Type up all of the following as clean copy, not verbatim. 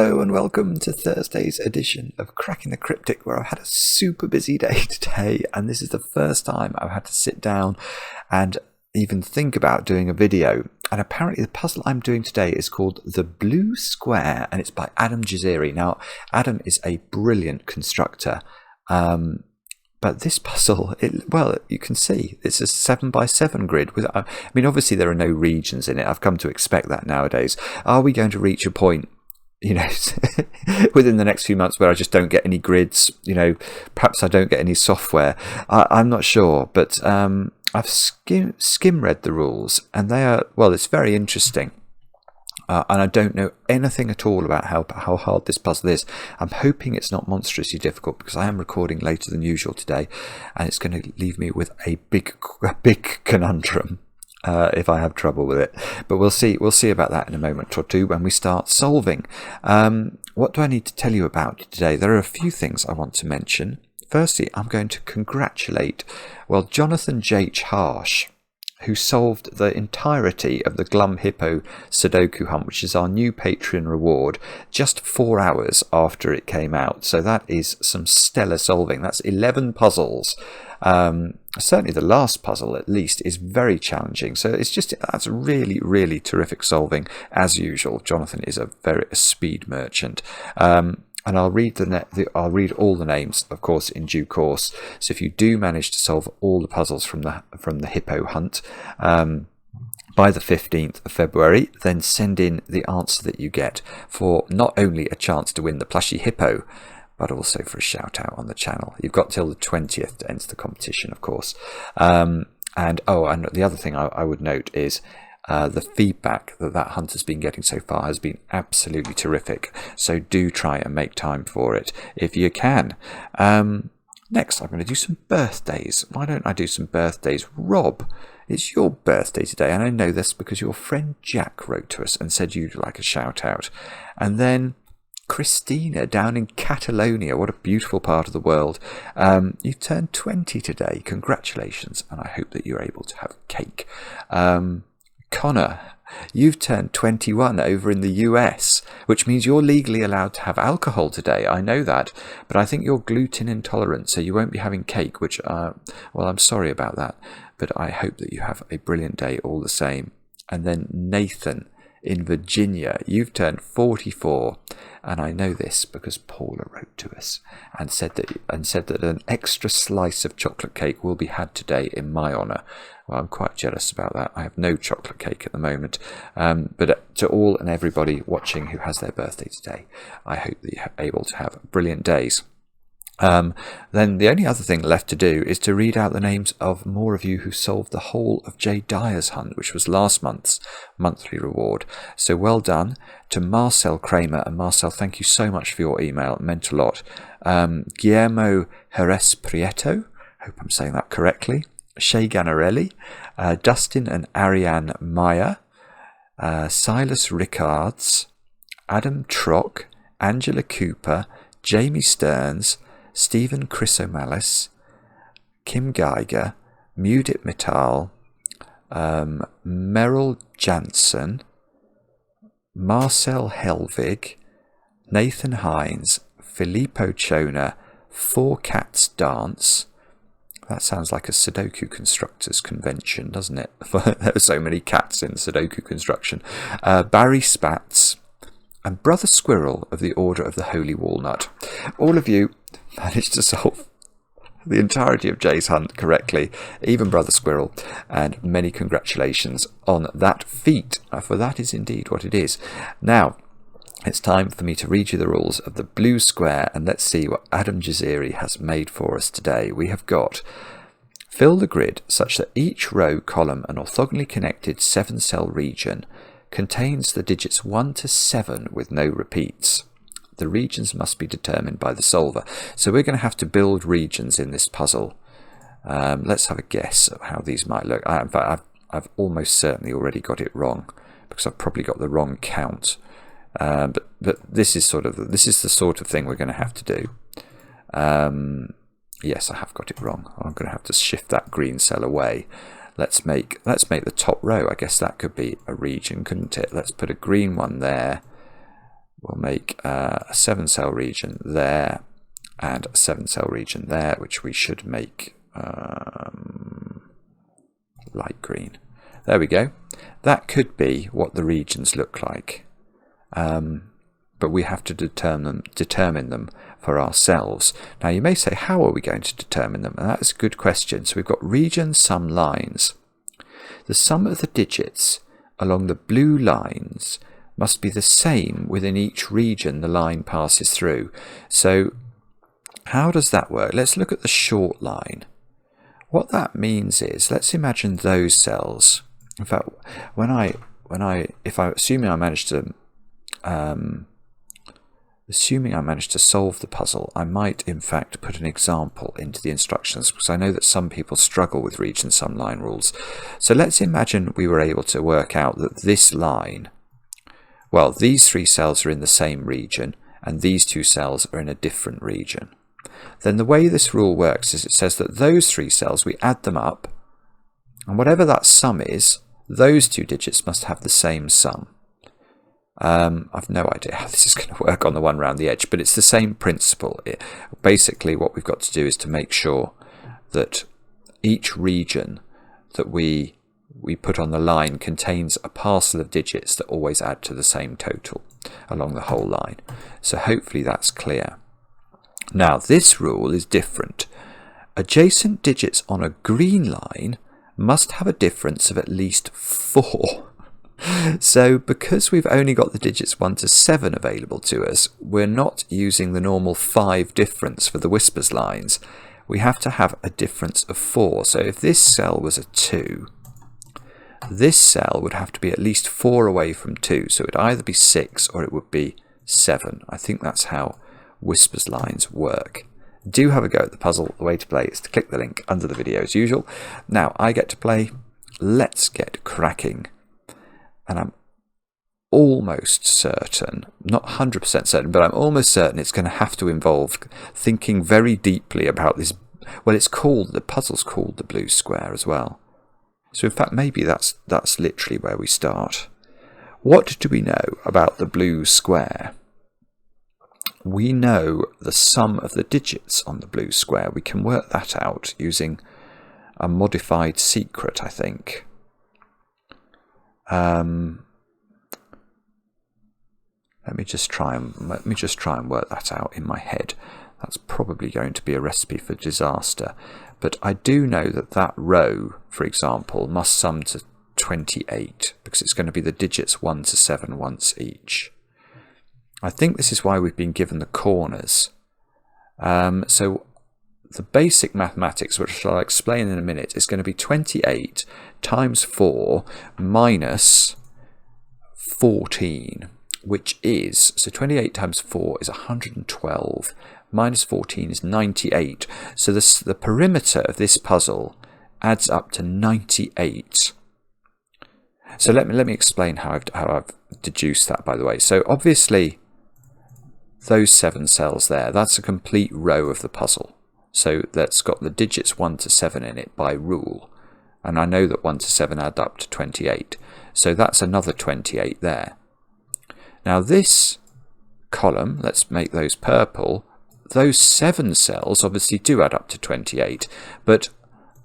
Hello and welcome to Thursday's edition of Cracking the Cryptic, where I've had a super busy day today, and this is the first time I've had to sit down and even think about doing a video. And apparently the puzzle I'm doing today is called The Blue Square, and it's by Adem Jaziri. Now, Adam is a brilliant constructor, but this puzzle, you can see it's a 7x7 grid. I mean, obviously there are no regions in it. I've come to expect that nowadays. Are we going to reach a point, within the next few months where I just don't get any grids? Perhaps I don't get any software. I'm not sure, but I've skim read the rules, and they are, it's very interesting. And I don't know anything at all about how hard this puzzle is. I'm hoping it's not monstrously difficult, because I am recording later than usual today, and it's going to leave me with a big conundrum if I have trouble with it. But we'll see. We'll see about that in a moment or two when we start solving. What do I need to tell you about today? There are a few things I want to mention. Firstly, I'm going to congratulate, Jonathan J. Harsh, who solved the entirety of the Glum Hippo Sudoku hunt, which is our new Patreon reward, just 4 hours after it came out. So that is some stellar solving. That's 11 puzzles. Certainly the last puzzle, at least, is very challenging. So that's really, really terrific solving, as usual. Jonathan is a speed merchant. And I'll read I'll read all the names, of course, in due course. So if you do manage to solve all the puzzles from the hippo hunt by the 15th of February, then send in the answer that you get for not only a chance to win the plushy hippo, but also for a shout out on the channel. You've got till the 20th to enter the competition, of course. And the other thing I would note is, the feedback that hunt has been getting so far has been absolutely terrific. So do try and make time for it if you can. Next, I'm going to do some birthdays. Why don't I do some birthdays? Rob, it's your birthday today, and I know this because your friend Jack wrote to us and said you'd like a shout out. And then Christina down in Catalonia, what a beautiful part of the world. You turned 20 today. Congratulations, and I hope that you're able to have cake. Connor, you've turned 21 over in the US, which means you're legally allowed to have alcohol today. I know that, but I think you're gluten intolerant, so you won't be having cake, which, I'm sorry about that, but I hope that you have a brilliant day all the same. And then Nathan in Virginia, you've turned 44, and I know this because Paula wrote to us and said that an extra slice of chocolate cake will be had today in my honour. Well, I'm quite jealous about that. I have no chocolate cake at the moment. But to all and everybody watching who has their birthday today, I hope that you're able to have brilliant days. Then the only other thing left to do is to read out the names of more of you who solved the whole of Jay Dyer's hunt, which was last month's monthly reward. So well done to Marcel Kramer. And Marcel, thank you so much for your email. It meant a lot. Guillermo Jerez Prieto, hope I'm saying that correctly. Shay Ganarelli, Dustin and Ariane Maya, Silas Rickards, Adam Trock, Angela Cooper, Jamie Stearns, Stephen Chrysomalis, Kim Geiger, Mudit Mittal, Meryl Jansen, Marcel Helvig, Nathan Hines, Filippo Chona, Four Cats Dance. That sounds like a Sudoku constructors convention, doesn't it? There are so many cats in Sudoku construction. Barry Spatz and Brother Squirrel of the Order of the Holy Walnut. All of you managed to solve the entirety of Jay's hunt correctly, even Brother Squirrel, and many congratulations on that feat, for that is indeed what it is. Now, it's time for me to read you the rules of the blue square, and let's see what Adem Jaziri has made for us today. We have got: fill the grid such that each row, column, and orthogonally connected 7-cell region contains the digits 1 to 7 with no repeats. The regions must be determined by the solver. So we're going to have to build regions in this puzzle. Let's have a guess at how these might look. In fact, I've almost certainly already got it wrong, because I've probably got the wrong count. But this is the sort of thing we're going to have to do. Yes, I have got it wrong. I'm going to have to shift that green cell away. Let's make the top row. I guess that could be a region, couldn't it? Let's put a green one there. we'll make a 7-cell region there and a 7-cell region there, which we should make light green. There we go. That could be what the regions look like, but we have to determine them for ourselves. Now you may say, how are we going to determine them? And that's a good question. So we've got region sum lines. The sum of the digits along the blue lines must be the same within each region the line passes through. So how does that work? Let's look at the short line. What that means is, let's imagine those cells. In fact, assuming I managed to solve the puzzle, I might in fact put an example into the instructions, because I know that some people struggle with region sum line rules. So let's imagine we were able to work out that this line, well, these 3 cells are in the same region and these 2 cells are in a different region. Then the way this rule works is it says that those 3 cells, we add them up, and whatever that sum is, those 2 digits must have the same sum. I've no idea how this is going to work on the one around the edge, but it's the same principle. Basically, what we've got to do is to make sure that each region that we put on the line contains a parcel of digits that always add to the same total along the whole line. So hopefully that's clear. Now this rule is different. Adjacent digits on a green line must have a difference of at least 4. So because we've only got the digits 1 to 7 available to us, we're not using the normal 5 difference for the whispers lines. We have to have a difference of 4. So if this cell was a 2, this cell would have to be at least 4 away from 2. So it would either be 6 or it would be 7. I think that's how whispers lines work. Do have a go at the puzzle. The way to play is to click the link under the video as usual. Now I get to play. Let's get cracking. And I'm almost certain, not 100% certain, but I'm almost certain it's going to have to involve thinking very deeply about this. Well, the puzzle's called the blue square as well. So in fact, maybe that's literally where we start. What do we know about the blue square? We know the sum of the digits on the blue square. We can work that out using a modified secret, I think. Let me just try and work that out in my head. That's probably going to be a recipe for disaster. But I do know that that row, for example, must sum to 28 because it's going to be the digits 1 to 7 once each. I think this is why we've been given the corners. So the basic mathematics, which I'll explain in a minute, is going to be 28 times 4 minus 14, which is, so 28 times 4 is 112, minus 14 is 98. So the perimeter of this puzzle adds up to 98. So let me explain how I've deduced that, by the way. So obviously, those 7 cells there, that's a complete row of the puzzle. So that's got the digits 1 to 7 in it by rule. And I know that 1 to 7 add up to 28. So that's another 28 there. Now this column, let's make those purple. Those 7 cells obviously do add up to 28.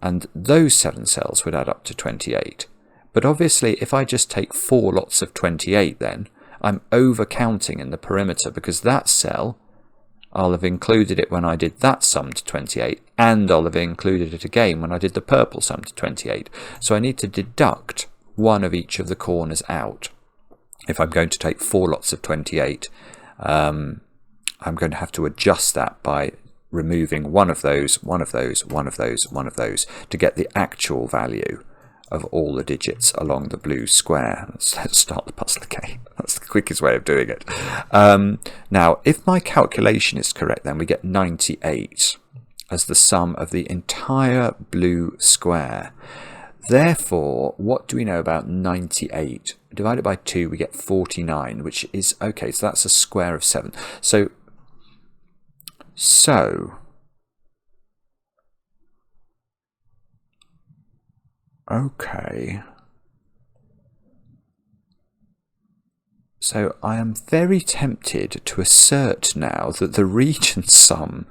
And those 7 cells would add up to 28. But obviously if I just take 4 lots of 28 then, I'm over counting in the perimeter because that cell, I'll have included it when I did that sum to 28, and I'll have included it again when I did the purple sum to 28. So I need to deduct one of each of the corners out. If I'm going to take 4 lots of 28, I'm going to have to adjust that by removing one of those, one of those, one of those, one of those, to get the actual value of all the digits along the blue square. Let's start the puzzle again. That's the quickest way of doing it. Now, if my calculation is correct, then we get 98 as the sum of the entire blue square. Therefore, what do we know about 98? Divided by 2, we get 49, which is, okay, so that's a square of 7. So okay. So I am very tempted to assert now that the region sum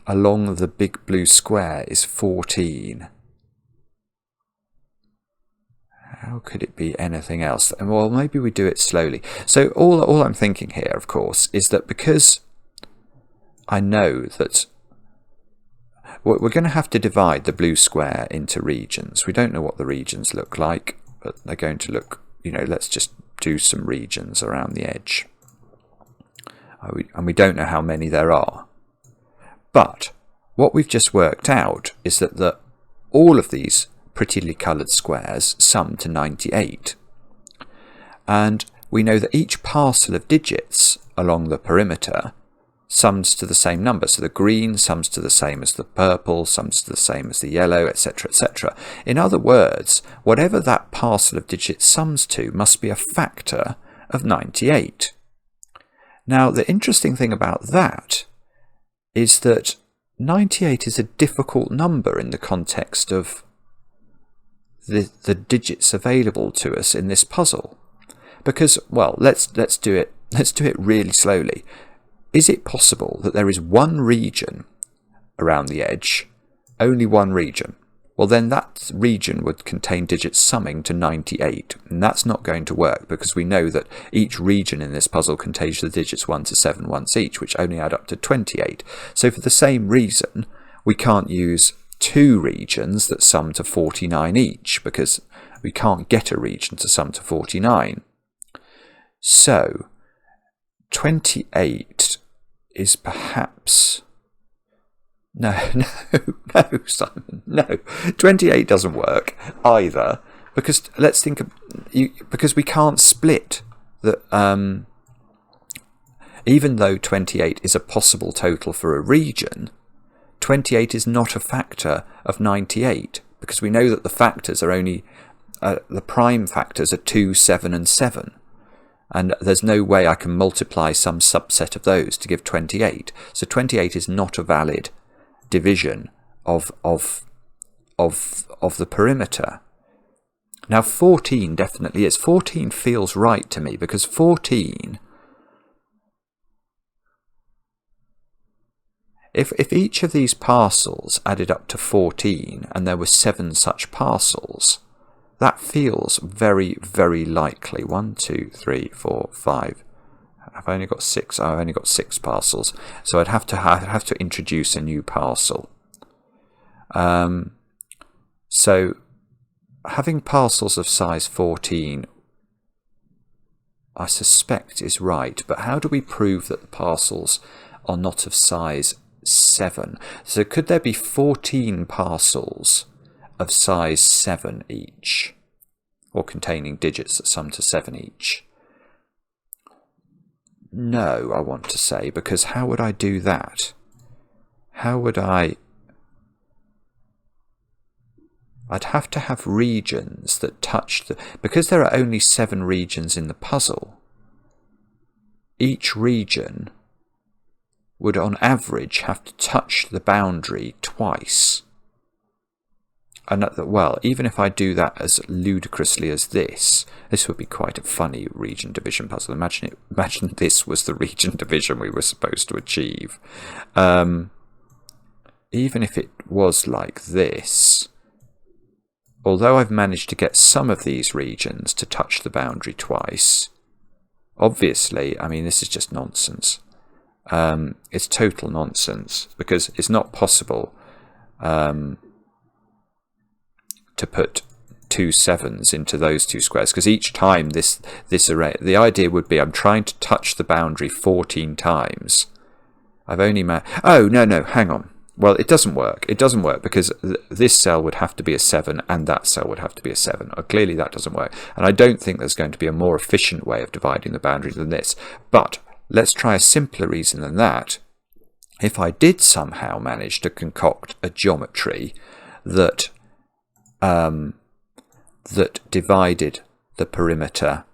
along the big blue square is 14. How could it be anything else? Well, maybe we do it slowly. So all I'm thinking here, of course, is that because I know that we're going to have to divide the blue square into regions. We don't know what the regions look like, but they're going to look, let's just do some regions around the edge. And we don't know how many there are. But what we've just worked out is that all of these prettily coloured squares sum to 98. And we know that each parcel of digits along the perimeter sums to the same number. So the green sums to the same as the purple, sums to the same as the yellow, etc., etc. In other words, whatever that parcel of digits sums to must be a factor of 98. Now, the interesting thing about that is that 98 is a difficult number in the context of the digits available to us in this puzzle. Because, well, let's do it really slowly. Is it possible that there is one region around the edge, only one region? Well, then that region would contain digits summing to 98, and that's not going to work because we know that each region in this puzzle contains the digits 1 to 7 once each, which only add up to 28. So for the same reason, we can't use two regions that sum to 49 each, because we can't get a region to sum to 49. So 28 is perhaps... No, Simon, no. 28 doesn't work either, because let's think of because we can't split the even though 28 is a possible total for a region, 28 is not a factor of 98, because we know that the factors are only the prime factors are 2, 7 and 7. And there's no way I can multiply some subset of those to give 28. So 28 is not a valid division of the perimeter. Now 14 definitely is. 14 feels right to me, because 14, if each of these parcels added up to 14 and there were 7 such parcels, that feels very, very likely. 1, 2, 3, 4, 5. I've only got 6. I've only got 6 parcels, so I'd have to introduce a new parcel. So having parcels of size 14, I suspect is right. But how do we prove that the parcels are not of size 7? So could there be 14 parcels of size 7 each, or containing digits that sum to 7 each? No, I want to say, because how would I do that? How would I'd have to have regions that touch because there are only 7 regions in the puzzle. Each region would on average have to touch the boundary twice. And well, even if I do that as ludicrously as this would be quite a funny region division puzzle. Imagine this was the region division we were supposed to achieve. Even if it was like this, although I've managed to get some of these regions to touch the boundary twice, obviously, I mean, this is just nonsense. It's total nonsense, because it's not possible to put 2 7s into those 2 squares, because each time this array, the idea would be I'm trying to touch the boundary 14 times. I've only oh no, hang on. Well, it doesn't work. It doesn't work because this cell would have to be a 7 and that cell would have to be a 7. Clearly that doesn't work, and I don't think there's going to be a more efficient way of dividing the boundary than this. But let's try a simpler reason than that. If I did somehow manage to concoct a geometry that divided the perimeter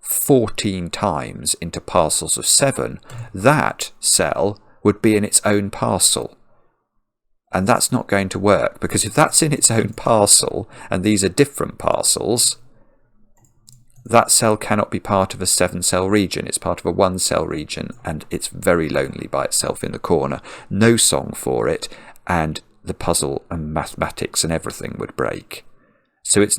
14 times into parcels of 7, that cell would be in its own parcel. And that's not going to work, because if that's in its own parcel and these are different parcels, that cell cannot be part of a 7-cell region. It's part of a 1-cell region, and it's very lonely by itself in the corner. No song for it, and the puzzle and mathematics and everything would break. It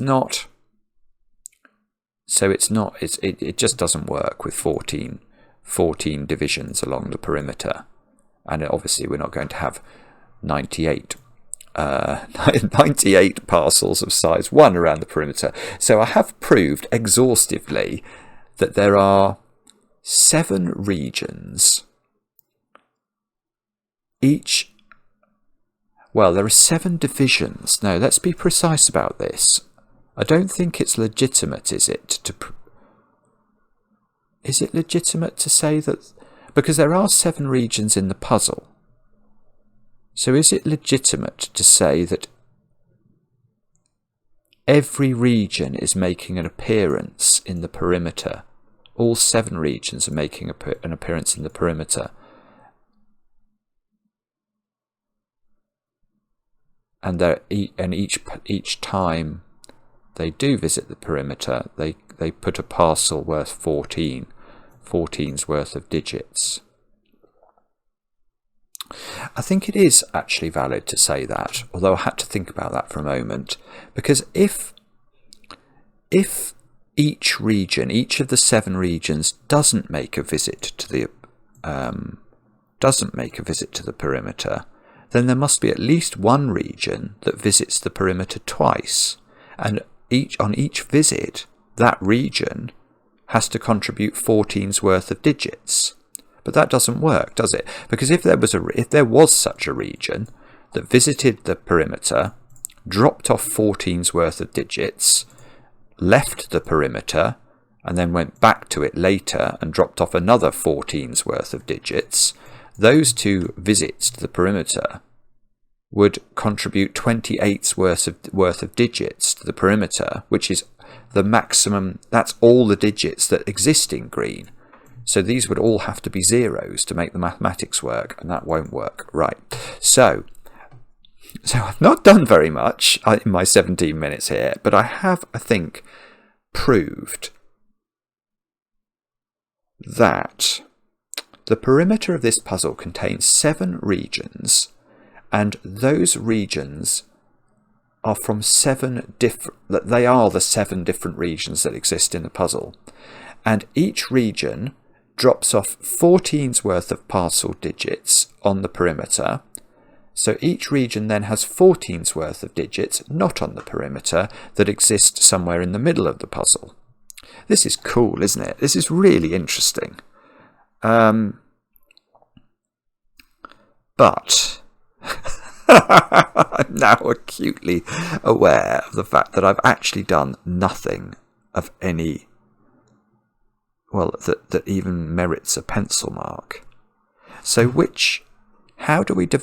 just doesn't work with 14 divisions along the perimeter. And obviously we're not going to have 98 parcels of size 1 around the perimeter. So I have proved exhaustively that there are 7 regions. There are 7 divisions. No, let's be precise about this. I don't think it's legitimate, is it? Is it legitimate to say that? Because there are 7 regions in the puzzle. So is it legitimate to say that every region is making an appearance in the perimeter? All 7 regions are making an appearance in the perimeter. And each time they do visit the perimeter, they put a parcel worth 14's worth of digits. I think it is actually valid to say that, although I had to think about that for a moment, because if each region, each of the 7 regions, doesn't make a visit to the perimeter, then there must be at least one region that visits the perimeter twice, and on each visit, that region has to contribute 14's worth of digits. But that doesn't work, does it? Because if there was such a region that visited the perimeter, dropped off 14's worth of digits, left the perimeter, and then went back to it later and dropped off another 14's worth of digits, those 2 visits to the perimeter would contribute 28's worth of digits to the perimeter, which is the maximum. That's all the digits that exist in green. So these would all have to be zeros to make the mathematics work, and that won't work. Right. So I've not done very much in my 17 minutes here, but I have, I think, proved that the perimeter of this puzzle contains 7 regions, and those regions are from 7 different. They are the 7 different regions that exist in the puzzle, and each region drops off 14's worth of parcel digits on the perimeter. So each region then has 14's worth of digits not on the perimeter that exist somewhere in the middle of the puzzle. This is cool, isn't it? This is really interesting. But I'm now acutely aware of the fact that I've actually done nothing of any, that even merits a pencil mark. So how do I do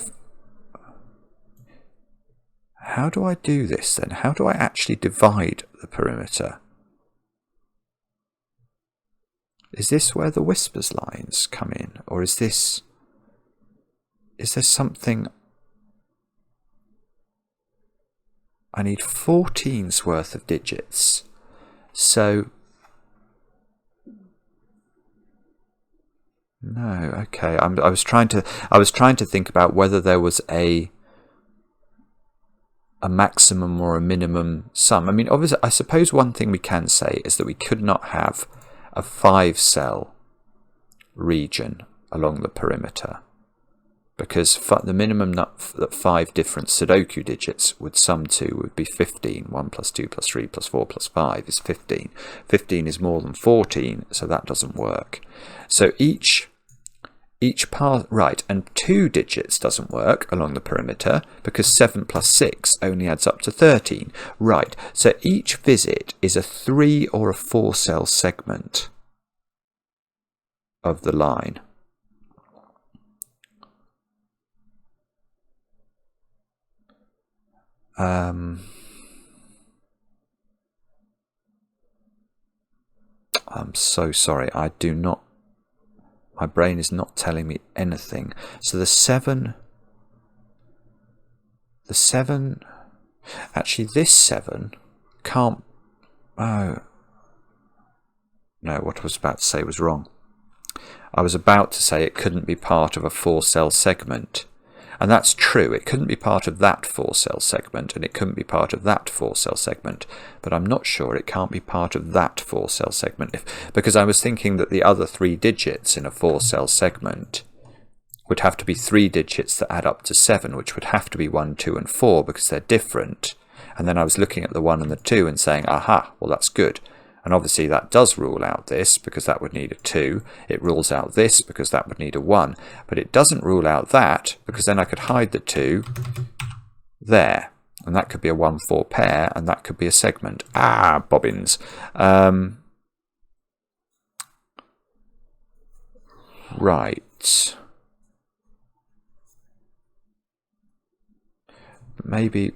this then? How do I actually divide the perimeter? Is this where the whispers lines come in? Or is there something? I need 14's worth of digits. So no, okay. I was trying to think about whether there was a maximum or a minimum sum. I mean, obviously, I suppose one thing we can say is that we could not have a 5-cell region along the perimeter, because the minimum that 5 different Sudoku digits would sum to would be 15. 1 plus 2 plus 3 plus 4 plus 5 is 15. 15 is more than 14, so that doesn't work. So each part, right, and 2 digits doesn't work along the perimeter because 7 plus 6 only adds up to 13. Right, so each visit is a 3 or a 4-cell segment of the line. I'm so sorry, my brain is not telling me anything. So the 7, actually this 7 can't, No, what I was about to say was wrong. I was about to say it couldn't be part of a 4-cell segment. And that's true. It couldn't be part of that 4-cell segment, and it couldn't be part of that 4-cell segment. But I'm not sure it can't be part of that 4-cell segment, because I was thinking that the other 3 digits in a 4-cell segment would have to be 3 digits that add up to 7, which would have to be 1, 2, and 4, because they're different. And then I was looking at the 1 and the 2 and saying, aha, well, that's good. And obviously that does rule out this, because that would need a 2. It rules out this, because that would need a 1. But it doesn't rule out that, because then I could hide the 2 there. And that could be a 1-4 pair, and that could be a segment. Ah, bobbins. Right. Maybe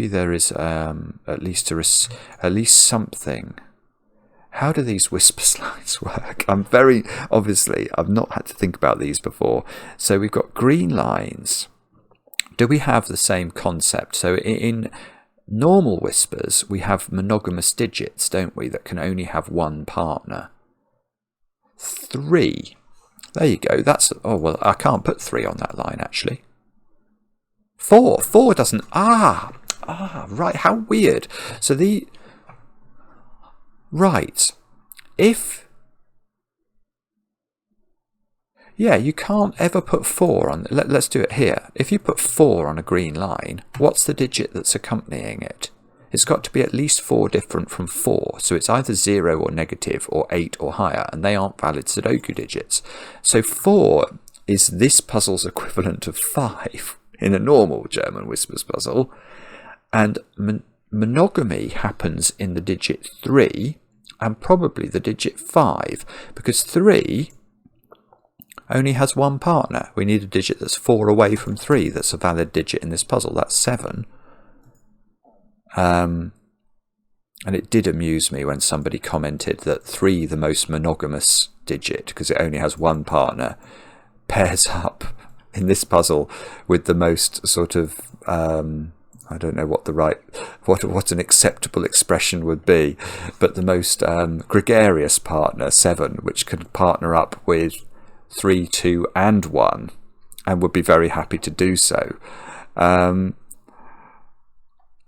there is at least something. How do these whisper slides work? I've not had to think about these before. So we've got green lines. Do we have the same concept? So in normal whispers, we have monogamous digits, don't we, that can only have one partner. 3. There you go. Oh, well, I can't put 3 on that line, actually. 4 doesn't. Right. How weird. So right. You can't ever put 4 on. Let's do it here. If you put 4 on a green line, what's the digit that's accompanying it? It's got to be at least 4 different from 4. So it's either 0 or negative or 8 or higher, and they aren't valid Sudoku digits. So 4 is this puzzle's equivalent of 5 in a normal German whispers puzzle. And monogamy happens in the digit 3 and probably the digit 5, because 3 only has one partner. We need a digit that's 4 away from 3 that's a valid digit in this puzzle. That's 7. And it did amuse me when somebody commented that 3, the most monogamous digit, because it only has one partner, pairs up in this puzzle with the most sort of I don't know what what an acceptable expression would be, but the most gregarious partner, 7, which can partner up with 3, 2, and 1, and would be very happy to do so.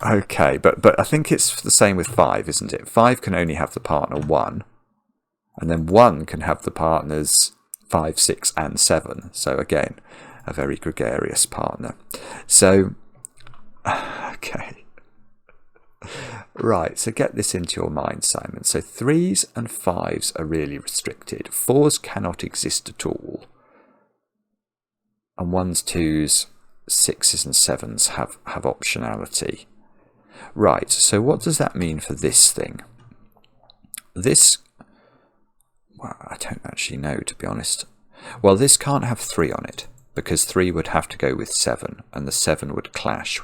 Okay, but I think it's the same with 5, isn't it? 5 can only have the partner 1, and then 1 can have the partners 5, 6, and 7. So again, a very gregarious partner. So, okay. Right, so get this into your mind, Simon. So 3s and 5s are really restricted. 4s cannot exist at all. And 1s, 2s, 6s and 7s have optionality. Right, so what does that mean for this thing? This, well, I don't actually know, to be honest. Well, this can't have 3 on it, because 3 would have to go with 7, and the 7 would clash.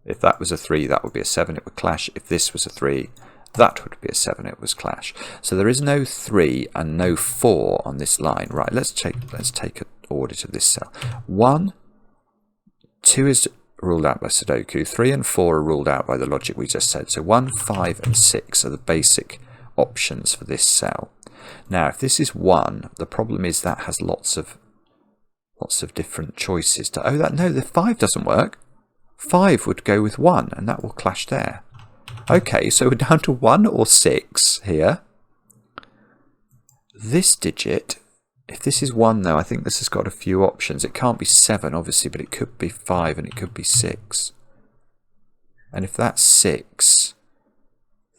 If that was a 3, that would be a 7, it would clash. If this was a 3, that would be a 7, it would clash. So there is no 3 and no 4 on this line. Right, let's take an audit of this cell. 1, 2 is ruled out by Sudoku. 3 and 4 are ruled out by the logic we just said. So 1, 5 and 6 are the basic options for this cell. Now, if this is 1, the problem is that has lots of different choices. No, the 5 doesn't work. 5 would go with 1, and that will clash there. Okay, so we're down to 1 or 6 here. This digit, if this is 1 though, I think this has got a few options. It can't be 7, obviously, but it could be 5 and it could be 6. And if that's 6,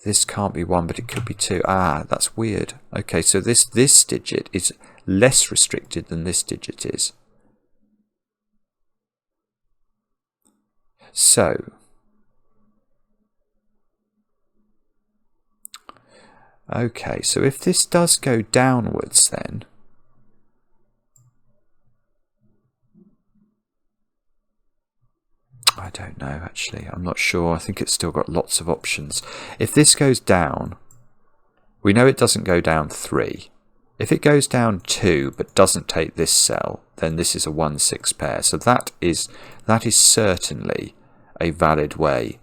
this can't be 1, but it could be 2. Ah, that's weird. Okay, so this digit is less restricted than this digit is. So, okay, so if this does go downwards then, I don't know actually, I'm not sure. I think it's still got lots of options. If this goes down, we know it doesn't go down 3. If it goes down 2 but doesn't take this cell, then this is a 1-6 pair. So that is certainly a valid way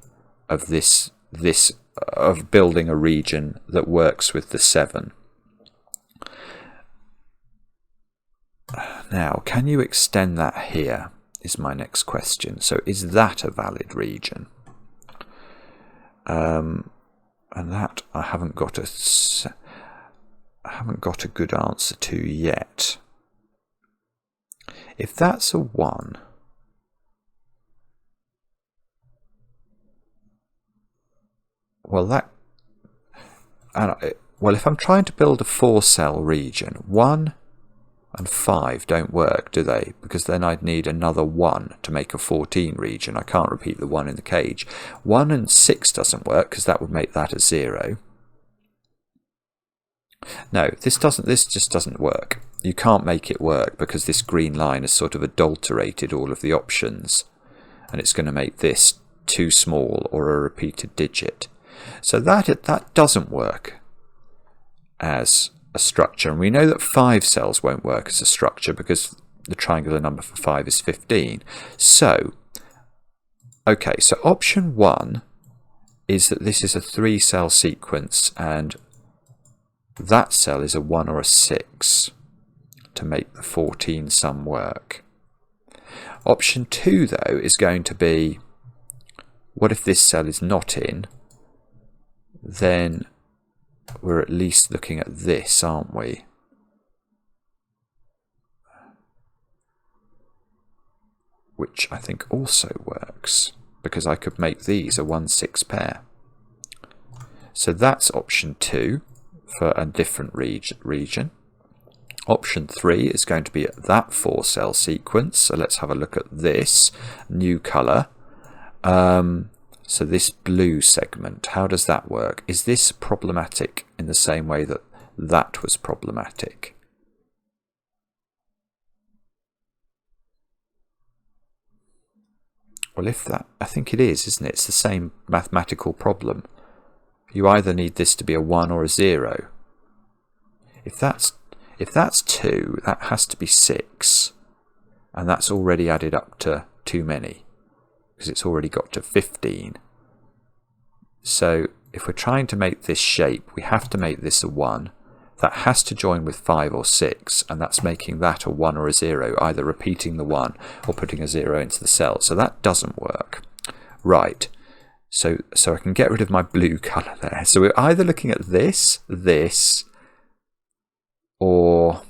of of building a region that works with the 7. Now, can you extend that here, is my next question. So is that a valid region? And that I haven't got a good answer to yet. If that's a 1, well, if I'm trying to build a 4-cell region, 1 and 5 don't work, do they? Because then I'd need another 1 to make a 14 region. I can't repeat the 1 in the cage. 1 and 6 doesn't work because that would make that a 0. No, this just doesn't work. You can't make it work because this green line has sort of adulterated all of the options, and it's going to make this too small or a repeated digit. So that doesn't work as a structure, and we know that 5 cells won't work as a structure because the triangular number for 5 is 15. So, okay, so option 1 is that this is a 3-cell sequence and that cell is a 1 or a 6 to make the 14 sum work. Option 2, though, is going to be, what if this cell is not in? Then we're at least looking at this, aren't we? Which I think also works, because I could make these a 1-6 pair. So that's option 2 for a different region. Option 3 is going to be that 4-cell sequence. So let's have a look at this new colour. So this blue segment, how does that work? Is this problematic in the same way that that was problematic? Well, I think it is, isn't it? It's the same mathematical problem. You either need this to be a 1 or a 0. If that's 2, that has to be 6. And that's already added up to too many, because it's already got to 15. So if we're trying to make this shape, we have to make this a 1. That has to join with 5 or 6, and that's making that a 1 or a 0, either repeating the 1 or putting a 0 into the cell. So that doesn't work. Right. So I can get rid of my blue colour there. So we're either looking at this, or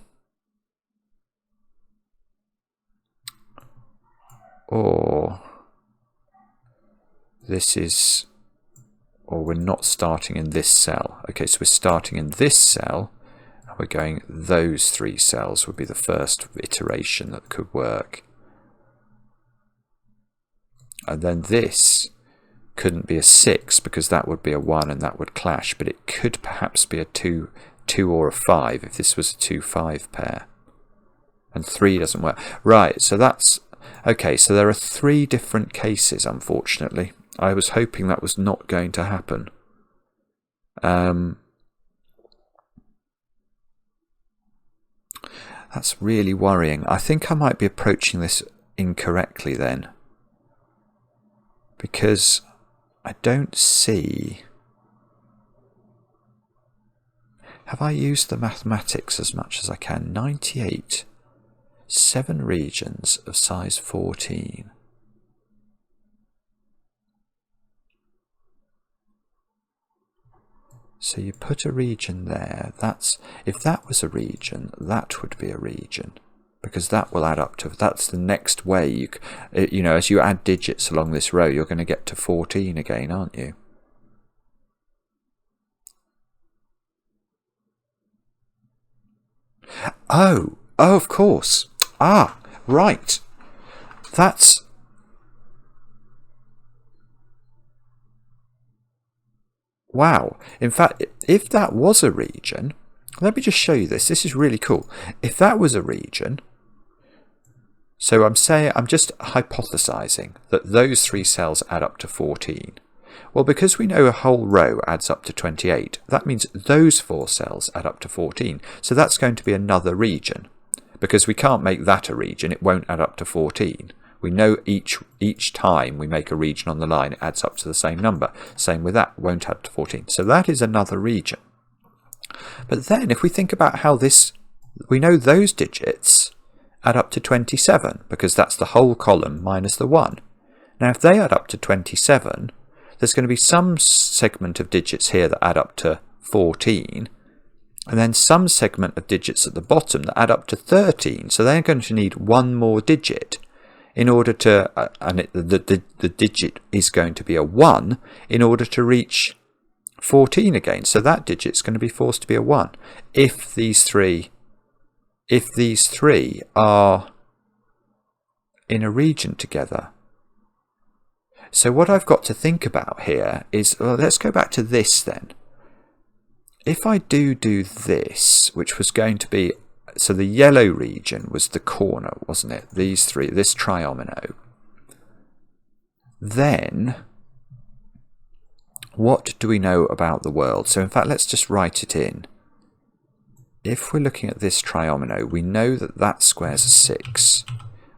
this is, or we're not starting in this cell. Okay, so we're starting in this cell, and we're going, those 3 cells would be the first iteration that could work. And then this couldn't be a 6 because that would be a 1 and that would clash, but it could perhaps be a 2 or a 5 if this was a 2-5 pair. And 3 doesn't work. Right, so that's okay, so there are 3 different cases, unfortunately. I was hoping that was not going to happen. That's really worrying. I think I might be approaching this incorrectly then, because I don't see... Have I used the mathematics as much as I can? 98. 7 regions of size 14. So you put a region there. If that was a region, that would be a region, because that will add up to, that's the next way you know, as you add digits along this row, you're going to get to 14 again, aren't you? Oh, of course. Ah, right. That's... Wow. In fact, if that was a region, let me just show you this. This is really cool. If that was a region, so I'm just hypothesizing that those 3 cells add up to 14. Well, because we know a whole row adds up to 28, that means those 4 cells add up to 14. So that's going to be another region. Because we can't make that a region, it won't add up to 14. We know each time we make a region on the line, it adds up to the same number. Same with that, won't add to 14. So that is another region. But then if we think about how this, we know those digits add up to 27, because that's the whole column minus the 1. Now if they add up to 27, there's going to be some segment of digits here that add up to 14, and then some segment of digits at the bottom that add up to 13. So they're going to need one more digit in order to, the digit is going to be a 1 in order to reach 14 again. So that digit's going to be forced to be a 1 if these three are in a region together. So what I've got to think about here is, well, let's go back to this then. If I do this, which was going to be, so the yellow region was the corner, wasn't it? These three, this triomino. Then, what do we know about the world? So in fact, let's just write it in. If we're looking at this triomino, we know that that square's a 6.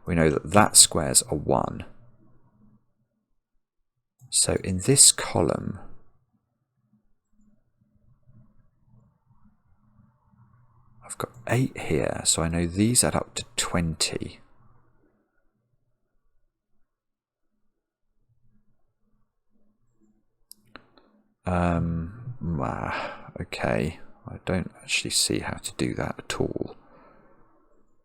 We know that that square's a 1. So in this column, I've got 8 here, so I know these add up to 20. Okay, I don't actually see how to do that at all.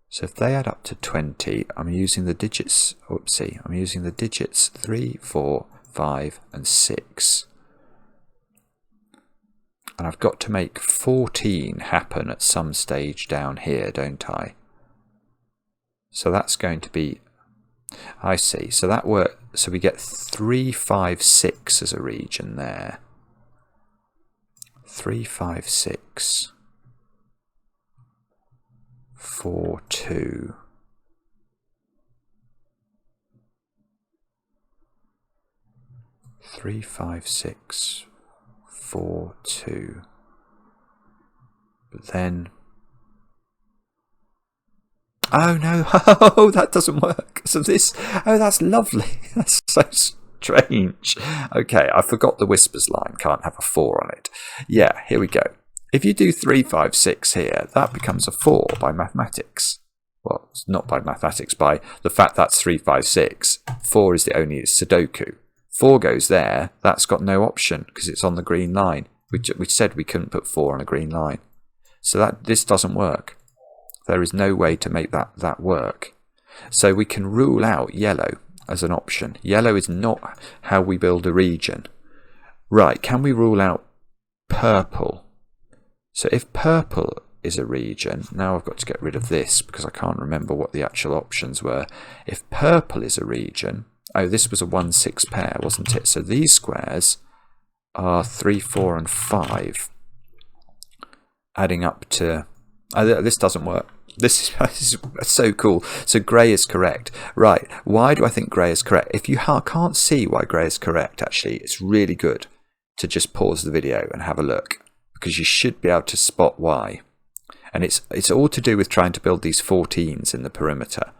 So if they add up to 20, I'm using the digits, I'm using the digits 3, 4, 5 and 6. And I've got to make 14 happen at some stage down here, don't I? So that's going to be, I see, so that so we get 3, 5, 6 as a region there. 3, 5, 6, 4, 2. Three, 5, 6, 4, 2. But then, oh no, oh, that doesn't work. So this, oh, that's lovely. That's so strange. Okay, I forgot the whispers line. Can't have a 4 on it. Yeah, here we go. If you do 3, 5, 6 here, that becomes a 4 by mathematics. Well, it's not by mathematics, by the fact that's 3, 5, 6. 4 is the only Sudoku. 4 goes there, that's got no option because it's on the green line. We said we couldn't put 4 on a green line. So this doesn't work. There is no way to make that work. So we can rule out yellow as an option. Yellow is not how we build a region. Right, can we rule out purple? So if purple is a region, now I've got to get rid of this because I can't remember what the actual options were. If purple is a region, oh, this was a 1, 6 pair, wasn't it? So these squares are 3, 4 and 5, adding up to, this doesn't work. This is so cool. So grey is correct. Right, why do I think grey is correct? If you can't see why grey is correct, actually, it's really good to just pause the video and have a look, because you should be able to spot why. And it's all to do with trying to build these 14s in the perimeter.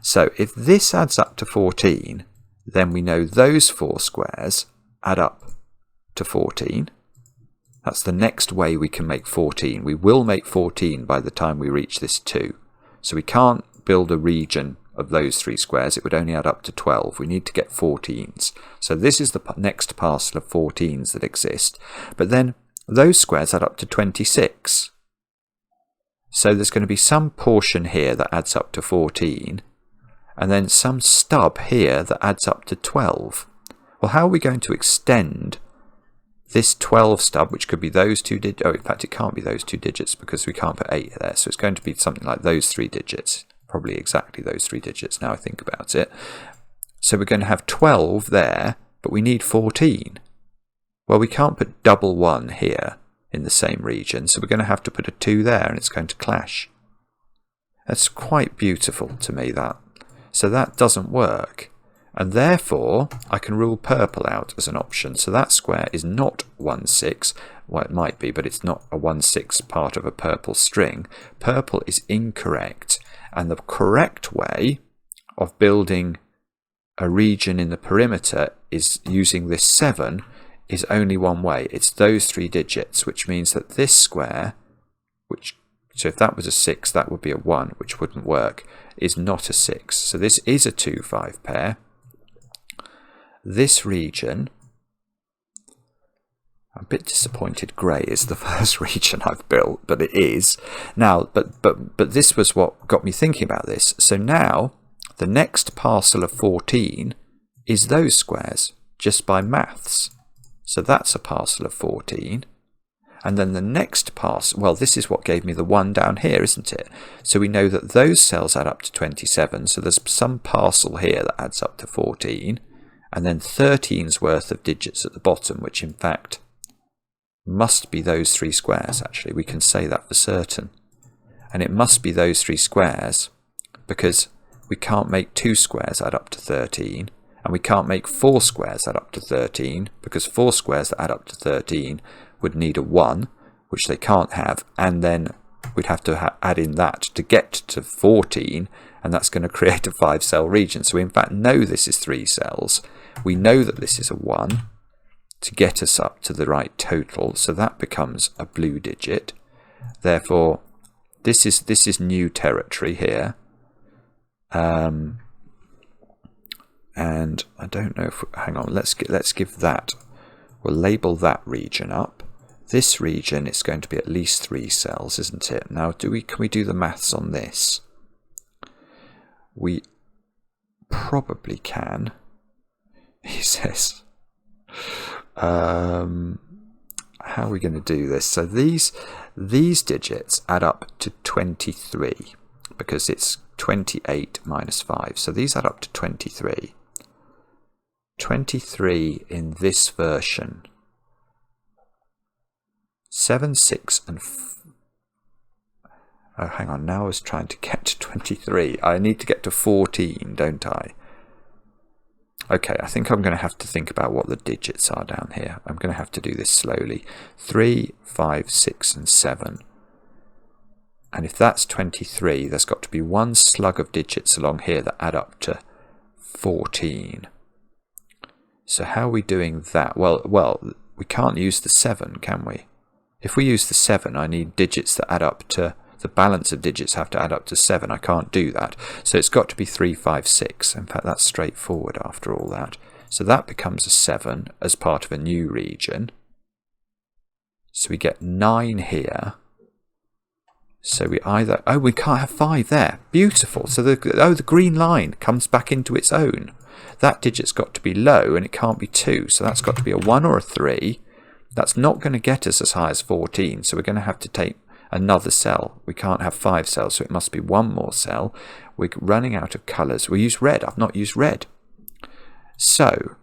So if this adds up to 14, then we know those 4 squares add up to 14. That's the next way we can make 14. We will make 14 by the time we reach this 2. So we can't build a region of those 3 squares. It would only add up to 12. We need to get 14s. So this is the next parcel of 14s that exist. But then those squares add up to 26. So there's going to be some portion here that adds up to 14. And then some stub here that adds up to 12. Well, how are we going to extend this 12 stub, which could be those 2 digits? Oh, in fact, it can't be those 2 digits because we can't put 8 there. So it's going to be something like those 3 digits. Probably exactly those 3 digits now I think about it. So we're going to have 12 there, but we need 14. Well, we can't put double 1 here in the same region. So we're going to have to put a 2 there and it's going to clash. That's quite beautiful to me, that. So that doesn't work, and therefore I can rule purple out as an option. So that square is not 1, 6. Well, it might be, but it's not a 1, 6 part of a purple string. Purple is incorrect, and the correct way of building a region in the perimeter is using this 7 is only one way. It's those 3 digits, which means that this square, so if that was a 6, that would be a 1, which wouldn't work. is not a 6. So this is a 2, 5 pair. This region, I'm a bit disappointed grey is the first region I've built, but it is. Now, but this was what got me thinking about this. So now, the next parcel of 14 is those squares, just by maths. So that's a parcel of 14. And then the next parcel, well, this is what gave me the 1 down here, isn't it? So we know that those cells add up to 27. So there's some parcel here that adds up to 14. And then 13's worth of digits at the bottom, which in fact must be those 3 squares, actually. We can say that for certain. And it must be those 3 squares because we can't make 2 squares add up to 13. And we can't make 4 squares add up to 13 because 4 squares that add up to 13 would need a 1, which they can't have, and then we'd have to add in that to get to 14, and that's going to create a 5-cell region. So we in fact know this is 3 cells. We know that this is a 1 to get us up to the right total, so that becomes a blue digit. Therefore, this is new territory here. And I don't know if, hang on, let's give that, we'll label that region up. This region is going to be at least 3 cells, isn't it? Now, can we do the maths on this? We probably can. He says, how are we going to do this? So these digits add up to 23 because it's 28 minus 5. So these add up to 23. 23 in this version. 7, 6 and oh, hang on, now I was trying to get to 23. I need to get to 14, don't I? Okay, I think I'm going to have to think about what the digits are down here. I'm going to have to do this slowly. 3, 5, 6 and 7. And if that's 23, there's got to be one slug of digits along here that add up to 14. So how are we doing that? Well, we can't use the 7, can we? If we use the 7, I need digits that add up to, the balance of digits have to add up to 7. I can't do that. So it's got to be 3, 5, 6. In fact, that's straightforward after all that. So that becomes a 7 as part of a new region. So we get 9 here. So we either, oh, we can't have 5 there. Beautiful. So the green line comes back into its own. That digit's got to be low and it can't be 2. So that's got to be a 1 or a 3. That's not going to get us as high as 14. So we're going to have to take another cell. We can't have 5 cells, so it must be one more cell. We're running out of colours. We use red. I've not used red. So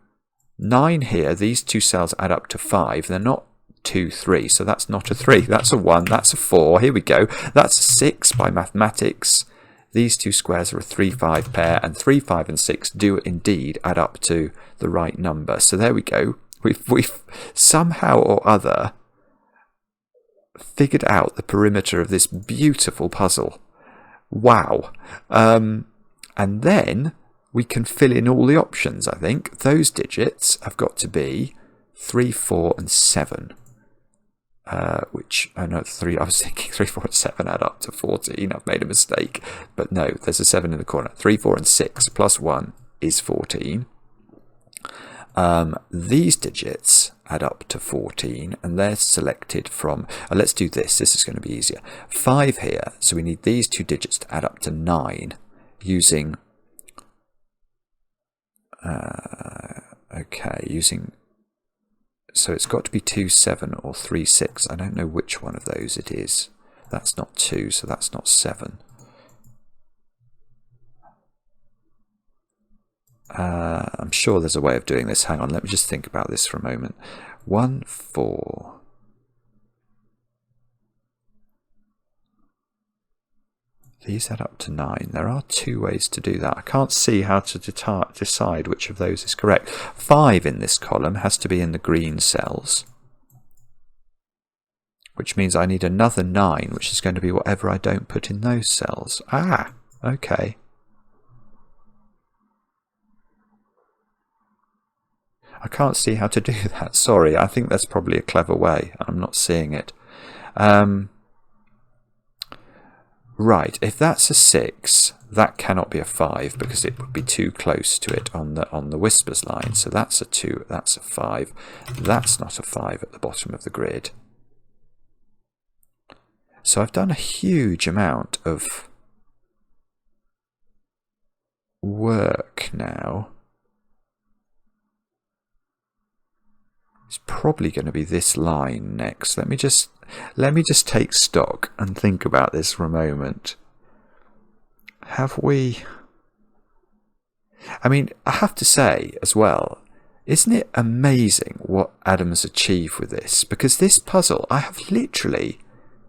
9 here, these 2 cells add up to 5. They're not 2, 3, so that's not a 3. That's a 1. That's a 4. Here we go. That's a 6 by mathematics. These 2 squares are a 3, 5 pair, and 3, 5 and 6 do indeed add up to the right number. So there we go. We've somehow or other figured out the perimeter of this beautiful puzzle. Wow. And then we can fill in all the options, I think. Those digits have got to be 3, 4 and 7. Which, oh no, 3, I was thinking 3, 4 and 7 add up to 14. I've made a mistake. But no, there's a 7 in the corner. 3, 4 and 6 plus 1 is 14. These digits add up to 14 and they're selected from, let's do this is going to be easier. 5 here, so we need these 2 digits to add up to 9 using, so it's got to be 2, 7 or 3, 6. I don't know which one of those it is. That's not 2, so that's not 7. I'm sure there's a way of doing this. Hang on, let me just think about this for a moment. 1, 4. These add up to 9. There are 2 ways to do that. I can't see how to decide which of those is correct. 5 in this column has to be in the green cells, which means I need another 9, which is going to be whatever I don't put in those cells. Ah, okay. I can't see how to do that. Sorry, I think that's probably a clever way. I'm not seeing it. Right, if that's a 6, that cannot be a 5 because it would be too close to it on the whispers line. So that's a 2, that's a 5. That's not a 5 at the bottom of the grid. So I've done a huge amount of work now. It's probably going to be this line next. Let me just take stock and think about this for a moment. Have we... I mean, I have to say as well, isn't it amazing what Adam's achieved with this? Because this puzzle, I have literally,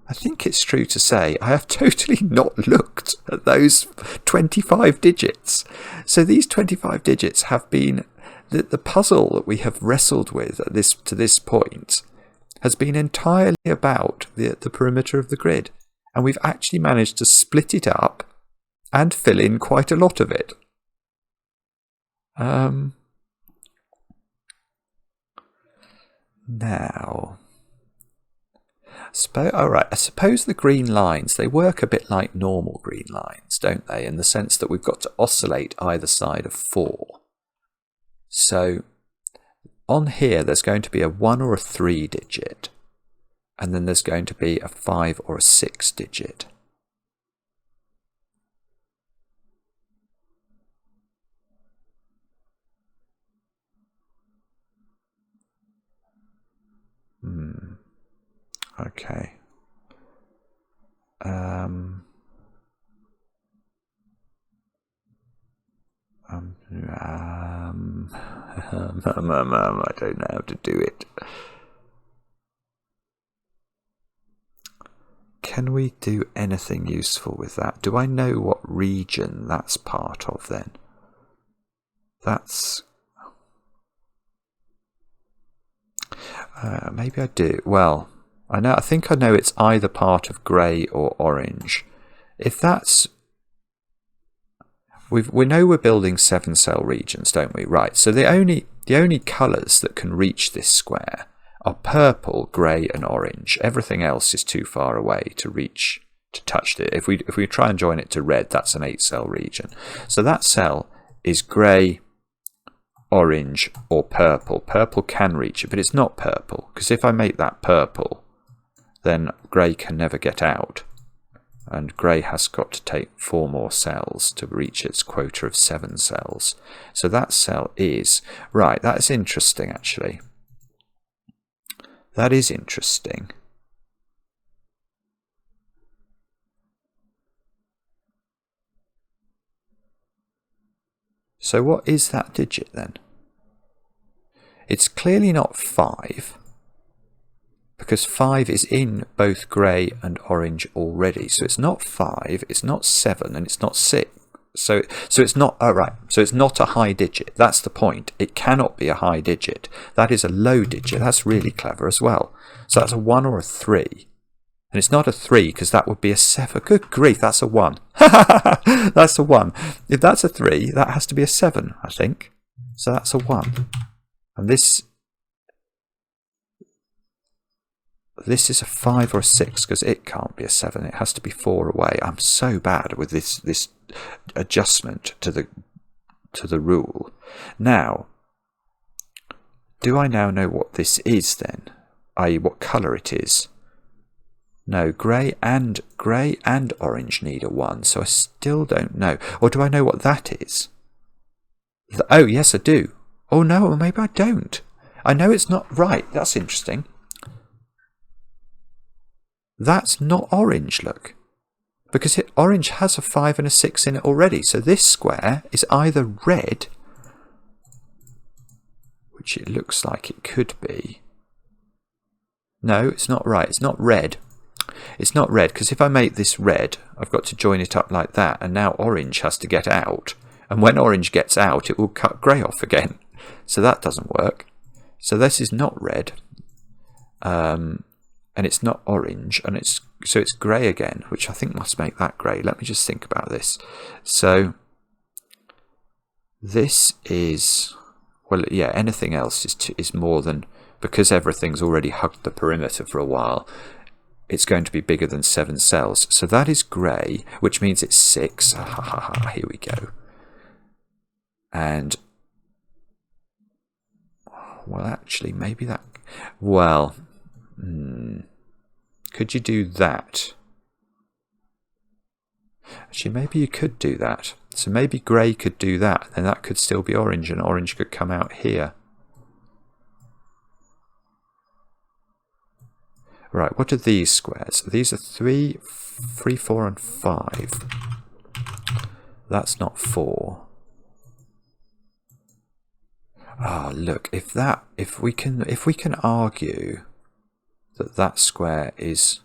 I think it's true to say, I have totally not looked at those 25 digits. So these 25 digits have been... The puzzle that we have wrestled with at to this point has been entirely about the perimeter of the grid. And we've actually managed to split it up and fill in quite a lot of it. Now, I suppose the green lines, they work a bit like normal green lines, don't they? In the sense that we've got to oscillate either side of 4. So on here, there's going to be a 1 or a 3 digit, and then there's going to be a 5 or a 6 digit. Okay. I don't know how to do it. Can we do anything useful with that? Do I know what region that's part of then? That's... maybe I do. Well, I think I know it's either part of grey or orange. If that's... We know we're building 7-cell regions, don't we? Right, so the only colours that can reach this square are purple, grey and orange. Everything else is too far away to reach, to touch it. If we try and join it to red, that's an 8-cell region. So that cell is grey, orange or purple. Purple can reach it, but it's not purple, because if I make that purple, then grey can never get out. And grey has got to take 4 more cells to reach its quota of 7 cells. So that cell is... Right, that is interesting, actually. That is interesting. So what is that digit, then? It's clearly not 5. Because 5 is in both grey and orange already. So it's not 5, it's not 7, and it's not 6. So it's not... Oh, right. So it's not a high digit. That's the point. It cannot be a high digit. That is a low digit. That's really clever as well. So that's a 1 or a 3. And it's not a 3 because that would be a 7. Good grief, that's a 1. That's a 1. If that's a 3, that has to be a 7, I think. So that's a 1. And this is a 5 or a 6 because it can't be a 7. It has to be 4 away. I'm so bad with this adjustment to the rule. Now, do I now know what this is then? I.e., what colour it is? No, grey and orange need a 1, so I still don't know. Or do I know what that is? Oh, yes, I do. Oh no, maybe I don't. I know it's not right. That's interesting. That's not orange, look. Because orange has a 5 and a 6 in it already. So this square is either red, which it looks like it could be. No, it's not right. It's not red. It's not red, because if I make this red, I've got to join it up like that, and now orange has to get out. And when orange gets out, it will cut grey off again. So that doesn't work. So this is not red. And it's not orange, and it's grey again, which I think must make that grey. Let me just think about this. So this is, well, yeah, anything else is more than, because everything's already hugged the perimeter for a while. it's going to be bigger than 7 cells. So that is grey, which means it's 6. Here we go. And, well, actually, maybe that... Well, could you do that? Actually, maybe you could do that. So maybe grey could do that, and that could still be orange, and orange could come out here. Right, what are these squares? These are 3, 4, and 5. That's not 4. Ah, look, if we can argue that square is...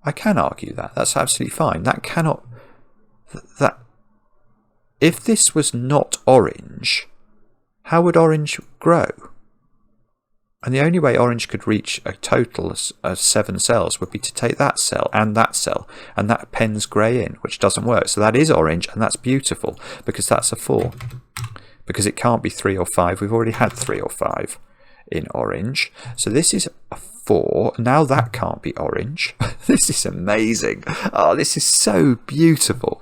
I can argue that. That's absolutely fine. That cannot... That... If this was not orange, how would orange grow? And the only way orange could reach a total of 7 cells would be to take that cell, and that pens grey in, which doesn't work. So that is orange, and that's beautiful, because that's a 4. Because it can't be 3 or 5. We've already had 3 or 5 in orange. So this is a 4. Now that can't be orange. This is amazing. Oh, this is so beautiful.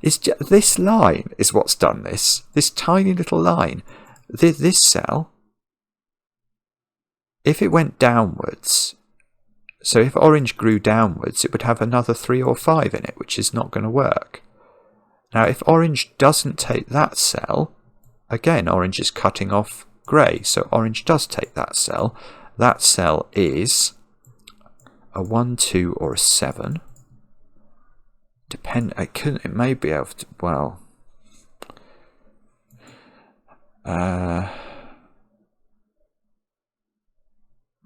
This line is what's done this. This tiny little line. This cell... If it went downwards, so if orange grew downwards, it would have another 3 or 5 in it, which is not going to work. Now, if orange doesn't take that cell, again, orange is cutting off grey, so orange does take that cell. That cell is a 1, 2, or a 7. It may be able to, well...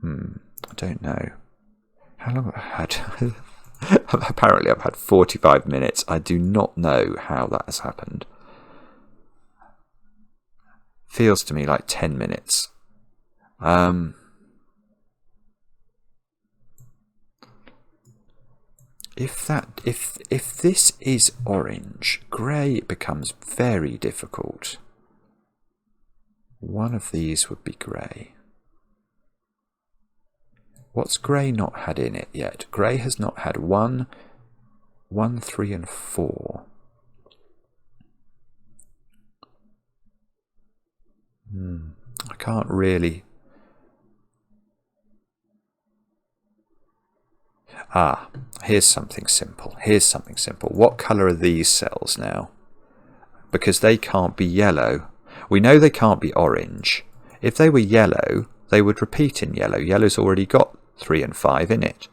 I don't know. How long have I had? Apparently I've had 45 minutes. I do not know how that has happened. Feels to me like 10 minutes. If this is orange, grey becomes very difficult. One of these would be grey. What's grey not had in it yet? Grey has not had 1, 3, and 4. I can't really... Ah, here's something simple. What colour are these cells now? Because they can't be yellow. We know they can't be orange. If they were yellow, they would repeat in yellow. Yellow's already got 3 and 5 in it.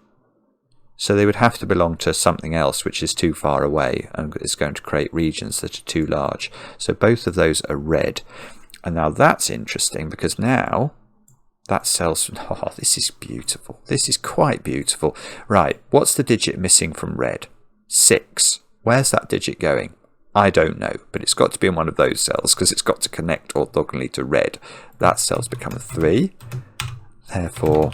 So they would have to belong to something else which is too far away and is going to create regions that are too large. So both of those are red. And now that's interesting because now that cell's... Oh, this is beautiful. This is quite beautiful. Right, what's the digit missing from red? 6. Where's that digit going? I don't know, but it's got to be in one of those cells because it's got to connect orthogonally to red. That cell's become a 3. Therefore,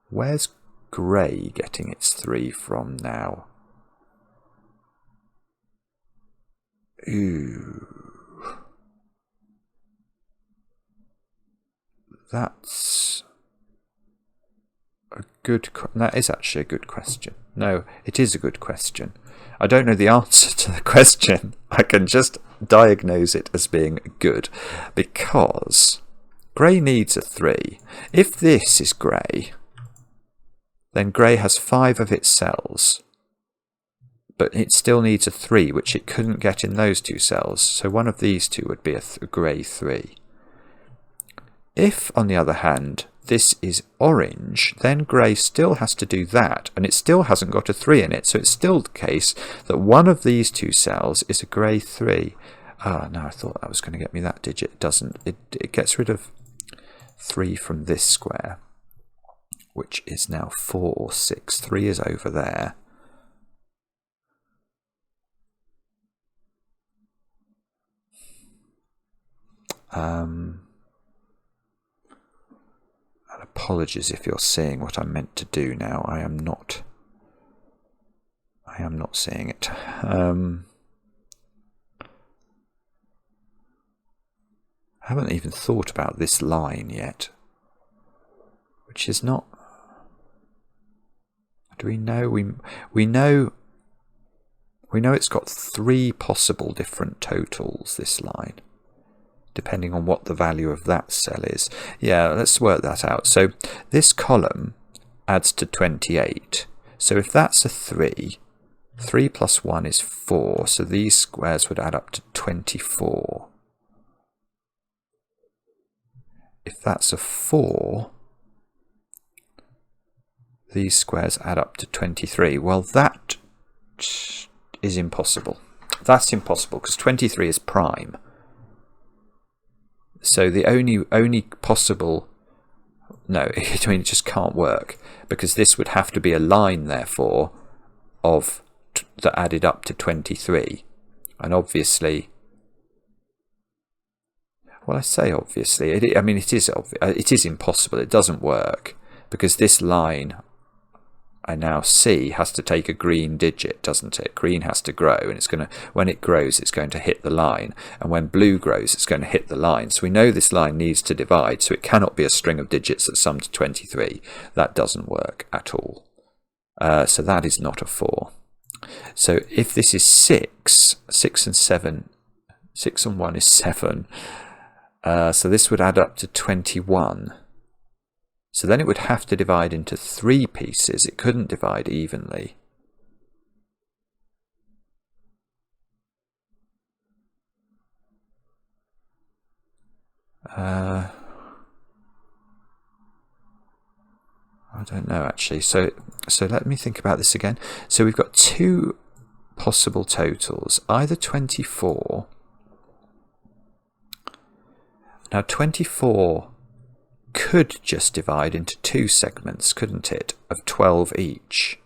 where's grey getting its 3 from now? Ooh. That's a good... That is actually a good question. No, it is a good question. I don't know the answer to the question. I can just diagnose it as being good. Because grey needs a 3. If this is grey, then grey has 5 of its cells. But it still needs a 3, which it couldn't get in those 2 cells. So one of these 2 would be a grey 3. If, on the other hand, this is orange, then grey still has to do that, and it still hasn't got a 3 in it. So it's still the case that one of these 2 cells is a grey 3. Ah, no, I thought that was going to get me that digit. It doesn't. It gets rid of 3 from this square, which is now 4 or 6. 3 is over there. And apologies if you're seeing what I'm meant to do now. I am not seeing it. I haven't even thought about this line yet, which is not... Do we know? We know it's got 3 possible different totals, this line, depending on what the value of that cell is. Yeah, let's work that out. So this column adds to 28. So if that's a 3, 3 plus 1 is 4. So these squares would add up to 24. If that's a 4, these squares add up to 23. Well, that is impossible. That's impossible because 23 is prime. So the only possible... No, I mean, it just can't work, because this would have to be a line, therefore, of that added up to 23. And obviously... Well, I say obviously. I mean, it is impossible. It doesn't work, because this line I now see has to take a green digit, doesn't it? Green has to grow, and it's going to, when it grows, it's going to hit the line, and when blue grows, it's going to hit the line. So we know this line needs to divide, so it cannot be a string of digits that sum to 23. That doesn't work at all. So that is not a 4. So if this is 6 and 7, 6 and 1 is 7. So this would add up to 21. So then it would have to divide into 3 pieces. It couldn't divide evenly. I don't know, actually. So let me think about this again. So we've got 2 possible totals, either 24. Now 24 could just divide into 2 segments, couldn't it, of 12 each,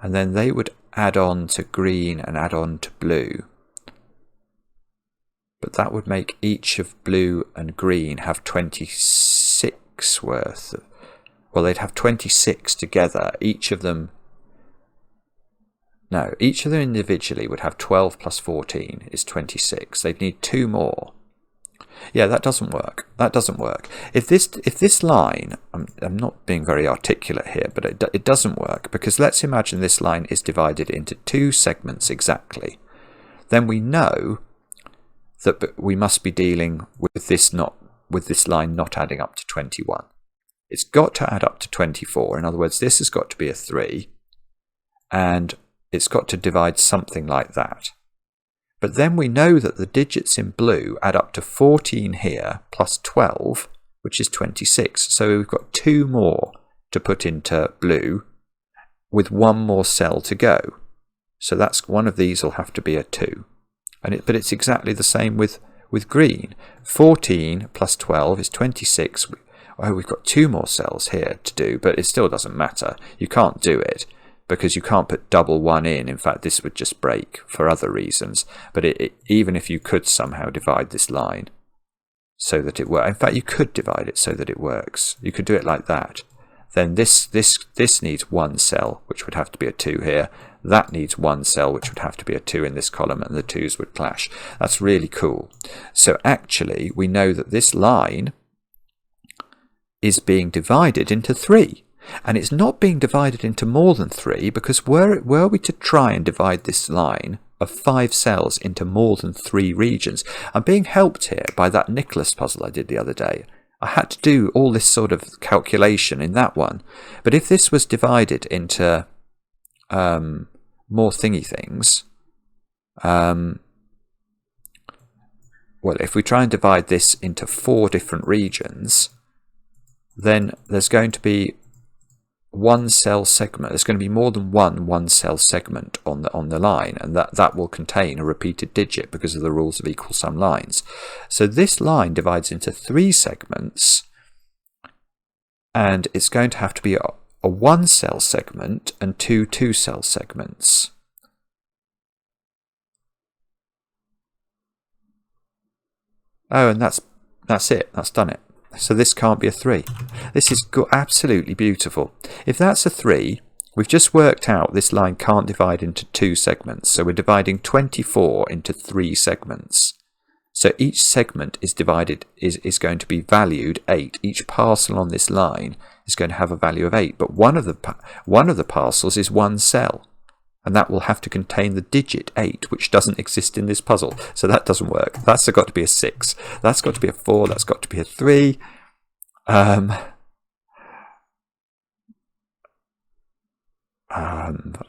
and then they would add on to green and add on to blue, but that would make each of blue and green have 26 worth of, well, they'd have 26 together. Each of them individually would have 12 plus 14 is 26. They'd need 2 more. Yeah, that doesn't work. That doesn't work. If this line, I'm not being very articulate here, but it doesn't work, because let's imagine this line is divided into 2 segments exactly. Then we know that we must be dealing with this line not adding up to 21. It's got to add up to 24. In other words, this has got to be a 3, and it's got to divide something like that. But then we know that the digits in blue add up to 14 here, plus 12, which is 26. So we've got 2 more to put into blue, with 1 more cell to go. So that's one of these will have to be a 2. But it's exactly the same with green. 14 plus 12 is 26. Oh, we've got 2 more cells here to do, but it still doesn't matter. You can't do it, because you can't put double 1 in. In fact, this would just break for other reasons. But even if you could somehow divide this line so that it works, in fact, you could divide it so that it works. You could do it like that. Then this needs 1 cell, which would have to be a 2 here. That needs 1 cell, which would have to be a 2 in this column, and the 2's would clash. That's really cool. So actually, we know that this line is being divided into 3. And it's not being divided into more than 3, because were we to try and divide this line of 5 cells into more than 3 regions, I'm being helped here by that Nicholas puzzle I did the other day. I had to do all this sort of calculation in that one. But if this was divided into more thingy things, well, if we try and divide this into 4 different regions, then there's going to be 1 cell segment. There's going to be more than one cell segment on the line, and that will contain a repeated digit because of the rules of equal sum lines. So this line divides into 3 segments, and it's going to have to be a 1 cell segment and 2 2-cell segments. Oh, and that's it. That's done it. So this can't be a 3. This is absolutely beautiful. If that's a 3, we've just worked out this line can't divide into 2 segments. So we're dividing 24 into 3 segments. So each segment is divided, is going to be valued 8. Each parcel on this line is going to have a value of 8. But one of the parcels is one cell. And that will have to contain the digit 8, which doesn't exist in this puzzle. So that doesn't work. That's got to be a 6. That's got to be a 4. That's got to be a 3.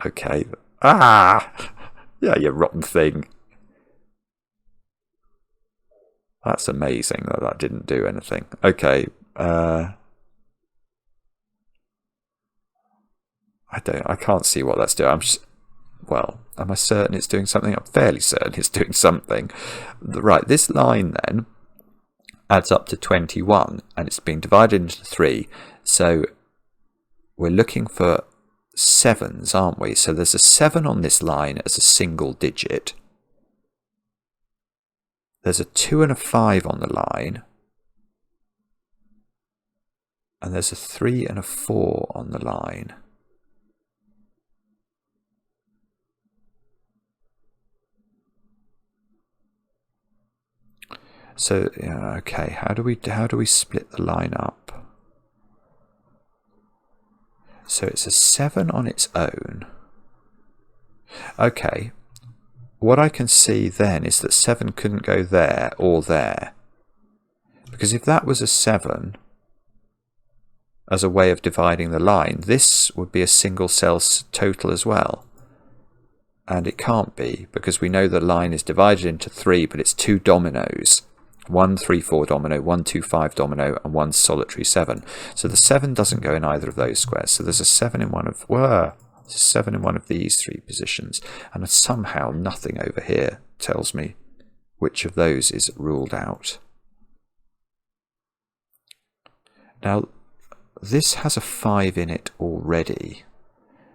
Okay. Yeah, you rotten thing. That's amazing that didn't do anything. Okay. I can't see what that's doing. Well, am I certain it's doing something? I'm fairly certain it's doing something. Right, this line then adds up to 21, and it's being divided into 3. So we're looking for 7s, aren't we? So there's a 7 on this line as a single digit. There's a 2 and a 5 on the line. And there's a 3 and a 4 on the line. So, yeah, okay, how do we split the line up? So it's a 7 on its own. Okay, what I can see then is that 7 couldn't go there or there. Because if that was a 7 as a way of dividing the line, this would be a single cell total as well. And it can't be, because we know the line is divided into 3, but it's 2 dominoes. 1 3 4 domino, 1 2 5 domino, and 1 solitary 7. So the 7 doesn't go in either of those squares. So there's a 7 in one of there's a 7 in one of these 3 positions, and somehow nothing over here tells me which of those is ruled out. Now this has a 5 in it already.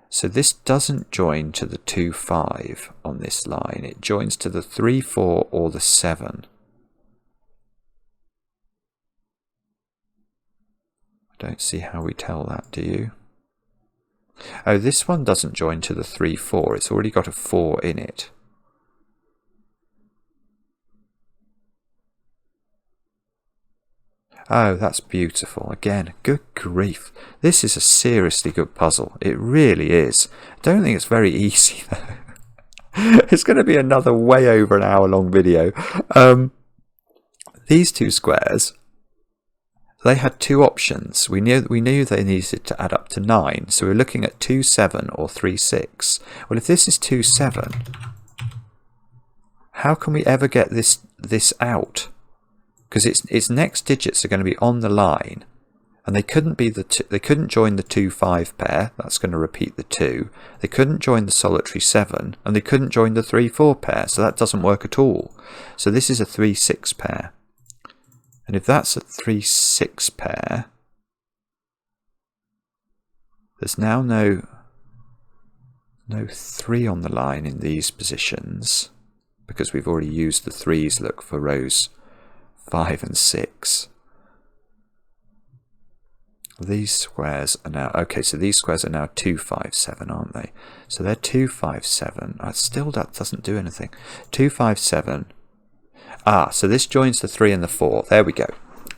So this doesn't join to the 2 5 on this line. It joins to the 3 4 or the 7. I don't see how we tell that, do you? Oh, this one doesn't join to the 3 4. It's already got a 4 in it. Oh, that's beautiful. Again, good grief. This is a seriously good puzzle. It really is. I don't think it's very easy, though. It's going to be another way over an hour-long video. These 2 squares, they had 2 options. We knew they needed to add up to 9. So we're looking at 2 7 or 3 6. Well, if this is 2 7, how can we ever get this out? Because its next digits are going to be on the line, and they couldn't be they couldn't join the 2 5 pair. That's going to repeat the 2. They couldn't join the solitary 7, and they couldn't join the 3 4 pair. So that doesn't work at all. So this is a 3 6 pair. And if that's a 3 6 pair, there's now no 3 on the line in these positions, because we've already used the 3's, look, for rows 5 and 6. These squares are now, okay, so these squares are now 2 5 7, aren't they? So they're 2 5 7. Still that doesn't do anything. 2 5 7. So this joins the 3 and the 4. There we go.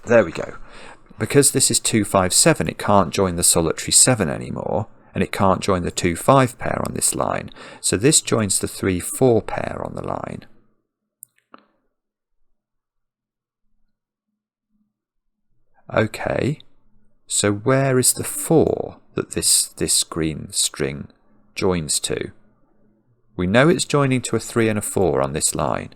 There we go. Because this is 2 5 7, it can't join the solitary 7 anymore, and it can't join the 2 5 pair on this line. So this joins the 3 4 pair on the line. Okay, so where is the 4 that this green string joins to? We know it's joining to a 3 and a 4 on this line.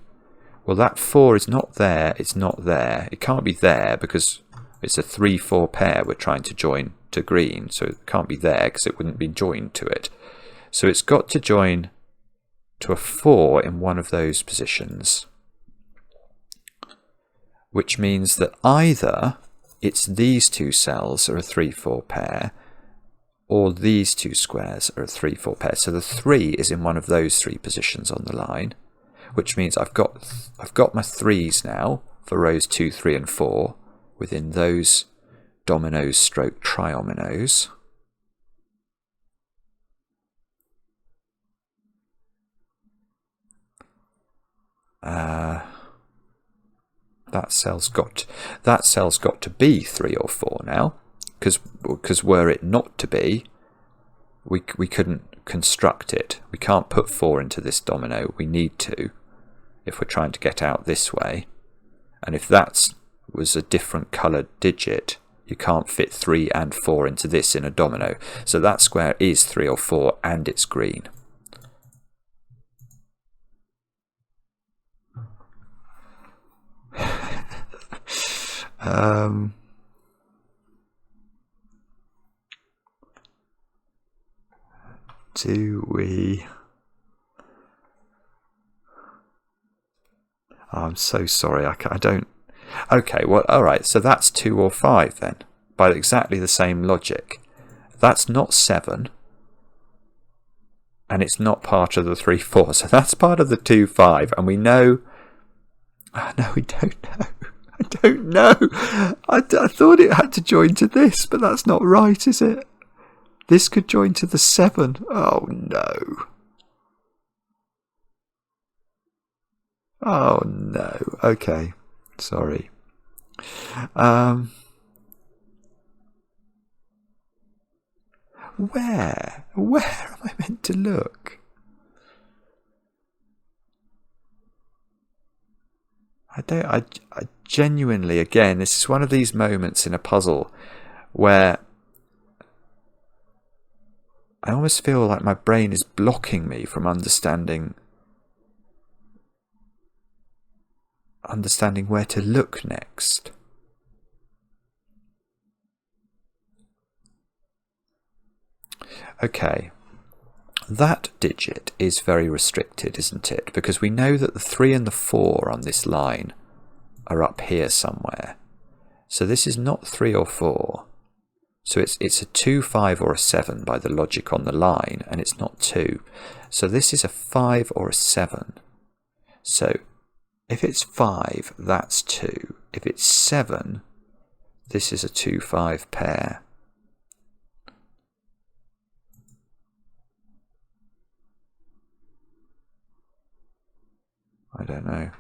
Well, that 4 is not there, it's not there. It can't be there because it's a 3 4 pair we're trying to join to green, so it can't be there because it wouldn't be joined to it. So it's got to join to a 4 in one of those positions, which means that either it's these 2 cells are a 3 4 pair, or these 2 squares are a 3 4 pair. So the 3 is in one of those 3 positions on the line, which means I've got my 3's now for rows 2, 3 and 4 within those dominoes stroke triominoes. That cell's got to be 3 or 4 now, because were it not to be, we couldn't construct it. We can't put 4 into this domino. We need to, if we're trying to get out this way. And if that was a different coloured digit, you can't fit 3 and 4 into this in a domino. So that square is 3 or 4, and it's green. Do we... Oh, I'm so sorry, I don't... Okay, well, alright, so that's 2 or 5 then, by exactly the same logic. That's not 7, and it's not part of the 3, 4, so that's part of the 2, 5, and we know... Oh, no, we don't know. I don't know. I thought it had to join to this, but that's not right, is it? This could join to the 7. Oh, no. Oh, no. Okay. Sorry. Where am I meant to look? I genuinely, again, this is one of these moments in a puzzle where I almost feel like my brain is blocking me from understanding where to look next. Okay, that digit is very restricted, isn't it? Because we know that the 3 and the 4 on this line are up here somewhere. So this is not 3 or 4. So it's a 2, 5 or a 7 by the logic on the line, and it's not 2. So this is a 5 or a 7. So if it's 5, that's 2. If it's 7, this is a 2, 5 pair. I don't know.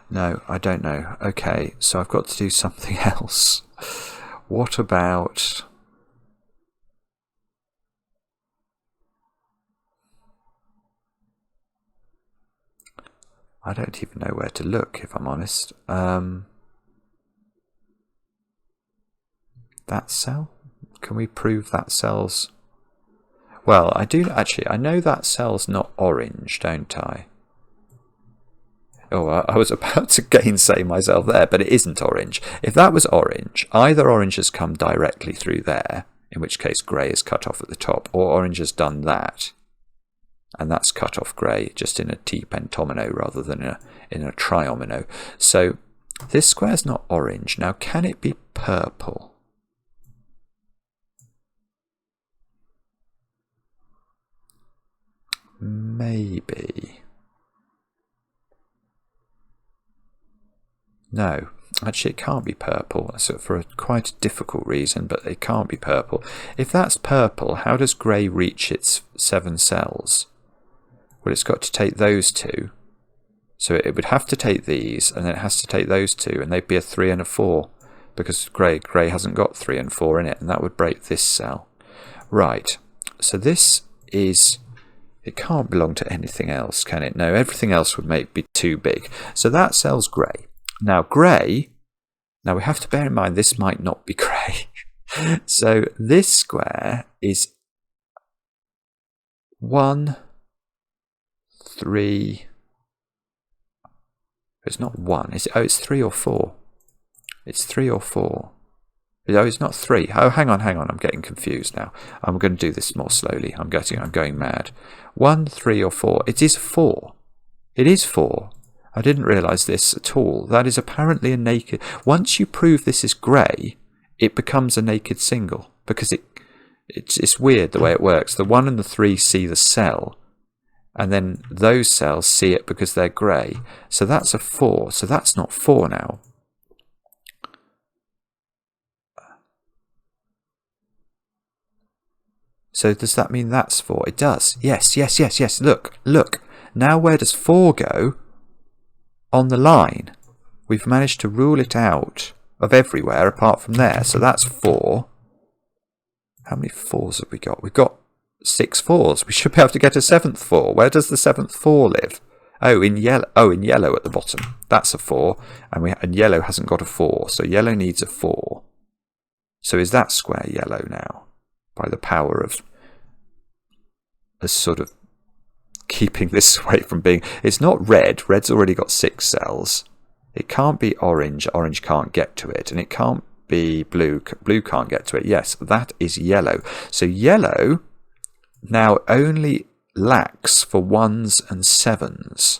No, I don't know. Okay, so I've got to do something else. What about... I don't even know where to look, if I'm honest. That cell? Can we prove that cell's... Well, I do actually. I know that cell's not orange, don't I? Oh, I was about to gainsay myself there, but it isn't orange. If that was orange, either orange has come directly through there, in which case grey is cut off at the top, or orange has done that, and that's cut off grey, just in a T-pentomino rather than in a triomino. So this square's not orange. Now, can it be purple? Maybe. No, actually it can't be purple. So for quite a difficult reason, but it can't be purple. If that's purple, how does grey reach its 7 cells? Well, it's got to take those 2. So it would have to take these, and then it has to take those 2, and they'd be a 3 and a 4, because grey hasn't got 3 and 4 in it, and that would break this cell. Right, so this is... It can't belong to anything else, can it? No, everything else would be too big. So that cell's grey. Now grey, now we have to bear in mind this might not be grey. So this square is 1, 3... It's not 1, is it? Oh, it's 3 or 4. It's 3 or 4. Oh, it's not 3. Oh, hang on, I'm getting confused now. I'm going to do this more slowly. I'm going mad. 1, 3 or 4. It is 4. It is 4. I didn't realise this at all. That is apparently a naked... Once you prove this is grey, it becomes a naked single, because it's weird the way it works. The 1 and the 3 see the cell, and then those cells see it because they're grey. So that's a 4. So that's not 4 now. So does that mean that's 4? It does. Yes. Look. Now where does 4 go? On the line. we've managed to rule it out of everywhere apart from there. So that's 4. How many 4s have we got? We've got 6 4s. We should be able to get a 7th 4. Where does the 7th 4 live? Oh, in yellow. Oh, in yellow at the bottom. That's a 4, and yellow hasn't got a 4, so yellow needs a 4. So is that square yellow now? By the power of a sort of keeping this away from being... It's not red. Red's already got 6 cells. It can't be orange. Orange can't get to it, and it can't be blue. Blue can't get to it. Yes, that is yellow. So yellow now only lacks for 1s and 7s.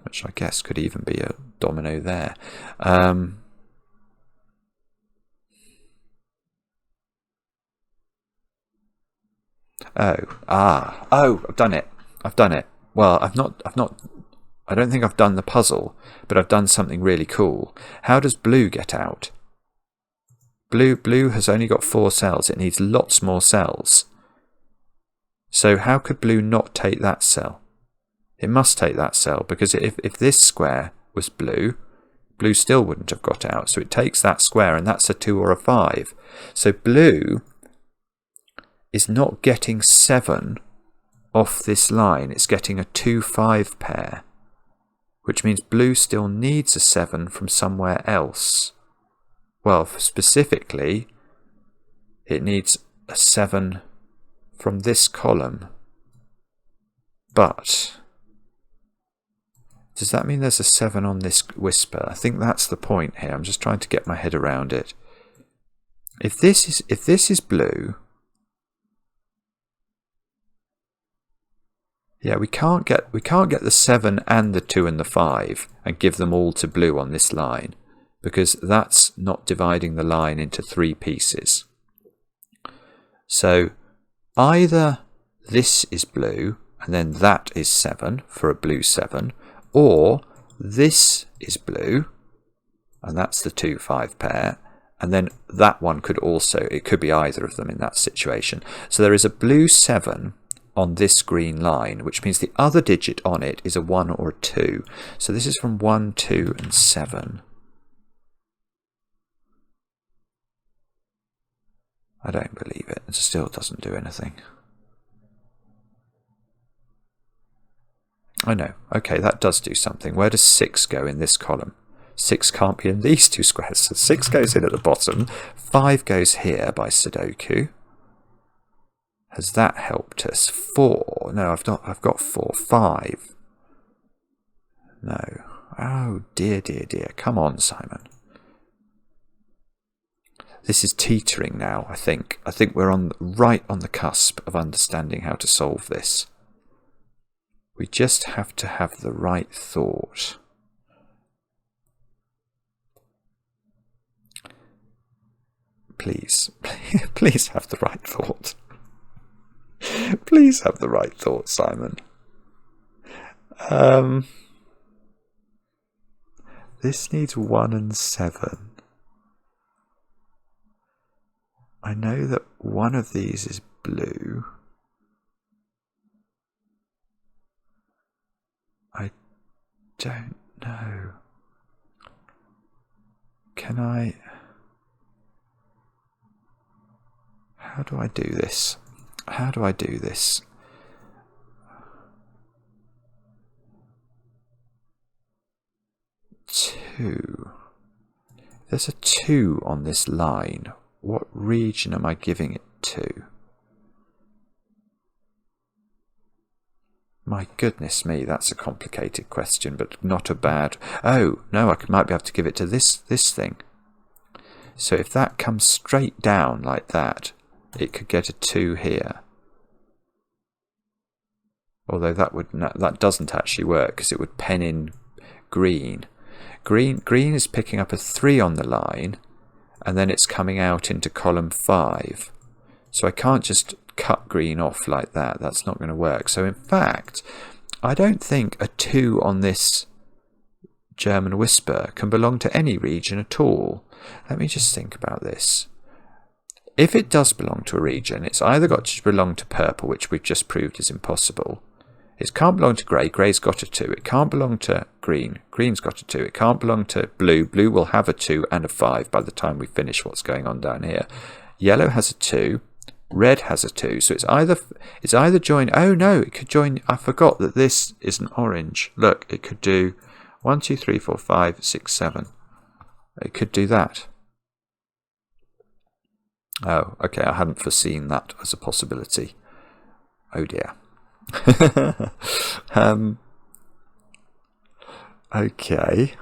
Which I guess could even be a domino there. Oh, I've done it. Well, I don't think I've done the puzzle, but I've done something really cool. How does blue get out? Blue has only got 4 cells. It needs lots more cells. So how could blue not take that cell? It must take that cell, because if this square was blue, blue still wouldn't have got out. So it takes that square, and that's a 2 or a 5. So blue is not getting 7 off this line. It's getting a 2-5 pair, which means blue still needs a 7 from somewhere else. Well, specifically, it needs a 7 from this column. But does that mean there's a 7 on this whisper? I think that's the point here. I'm just trying to get my head around it. If this is blue, yeah, we can't get the 7 and the 2 and the 5 and give them all to blue on this line, because that's not dividing the line into 3 pieces. So either this is blue and then that is 7 for a blue 7, or this is blue and that's the 2-5 pair, and then that one could also, it could be either of them in that situation. So there is a blue 7 on this green line, which means the other digit on it is a 1 or a 2. So this is from 1, 2 and 7. I don't believe it. It still doesn't do anything. I know. Okay, that does do something. Where does 6 go in this column? 6 can't be in these 2 squares. So 6 goes in at the bottom. 5 goes here by Sudoku. Has that helped us? 4. No, I've got 4. 5. No. Oh dear, dear, dear. Come on, Simon. This is teetering now, I think. I think we're right on the cusp of understanding how to solve this. We just have to have the right thought. Please, please have the right thought. Please have the right thought, Simon. This needs 1 and 7. I know that one of these is blue. I don't know. Can I... How do I do this? How do I do this? Two. There's a 2 on this line. What region am I giving it to? My goodness me, that's a complicated question, but not a bad... Oh, no, I might be able to give it to this thing. So if that comes straight down like that, it could get a 2 here. Although that doesn't actually work, because it would pen in green. Green is picking up a 3 on the line, and then it's coming out into column 5. So I can't just cut green off like that. That's not going to work. So in fact, I don't think a 2 on this German whisper can belong to any region at all. Let me just think about this. if it does belong to a region, it's either got to belong to purple, which we've just proved is impossible. It can't belong to grey. Grey's got a 2. It can't belong to green. Green's got a 2. It can't belong to blue. Blue will have a 2 and a 5 by the time we finish what's going on down here. Yellow has a 2. Red has a 2. So it's either join. Oh no, it could join. I forgot that this is an orange. Look, it could do 1, 2, 3, 4, 5, 6, 7. It could do that. Oh, okay. I hadn't foreseen that as a possibility. Oh dear. Okay.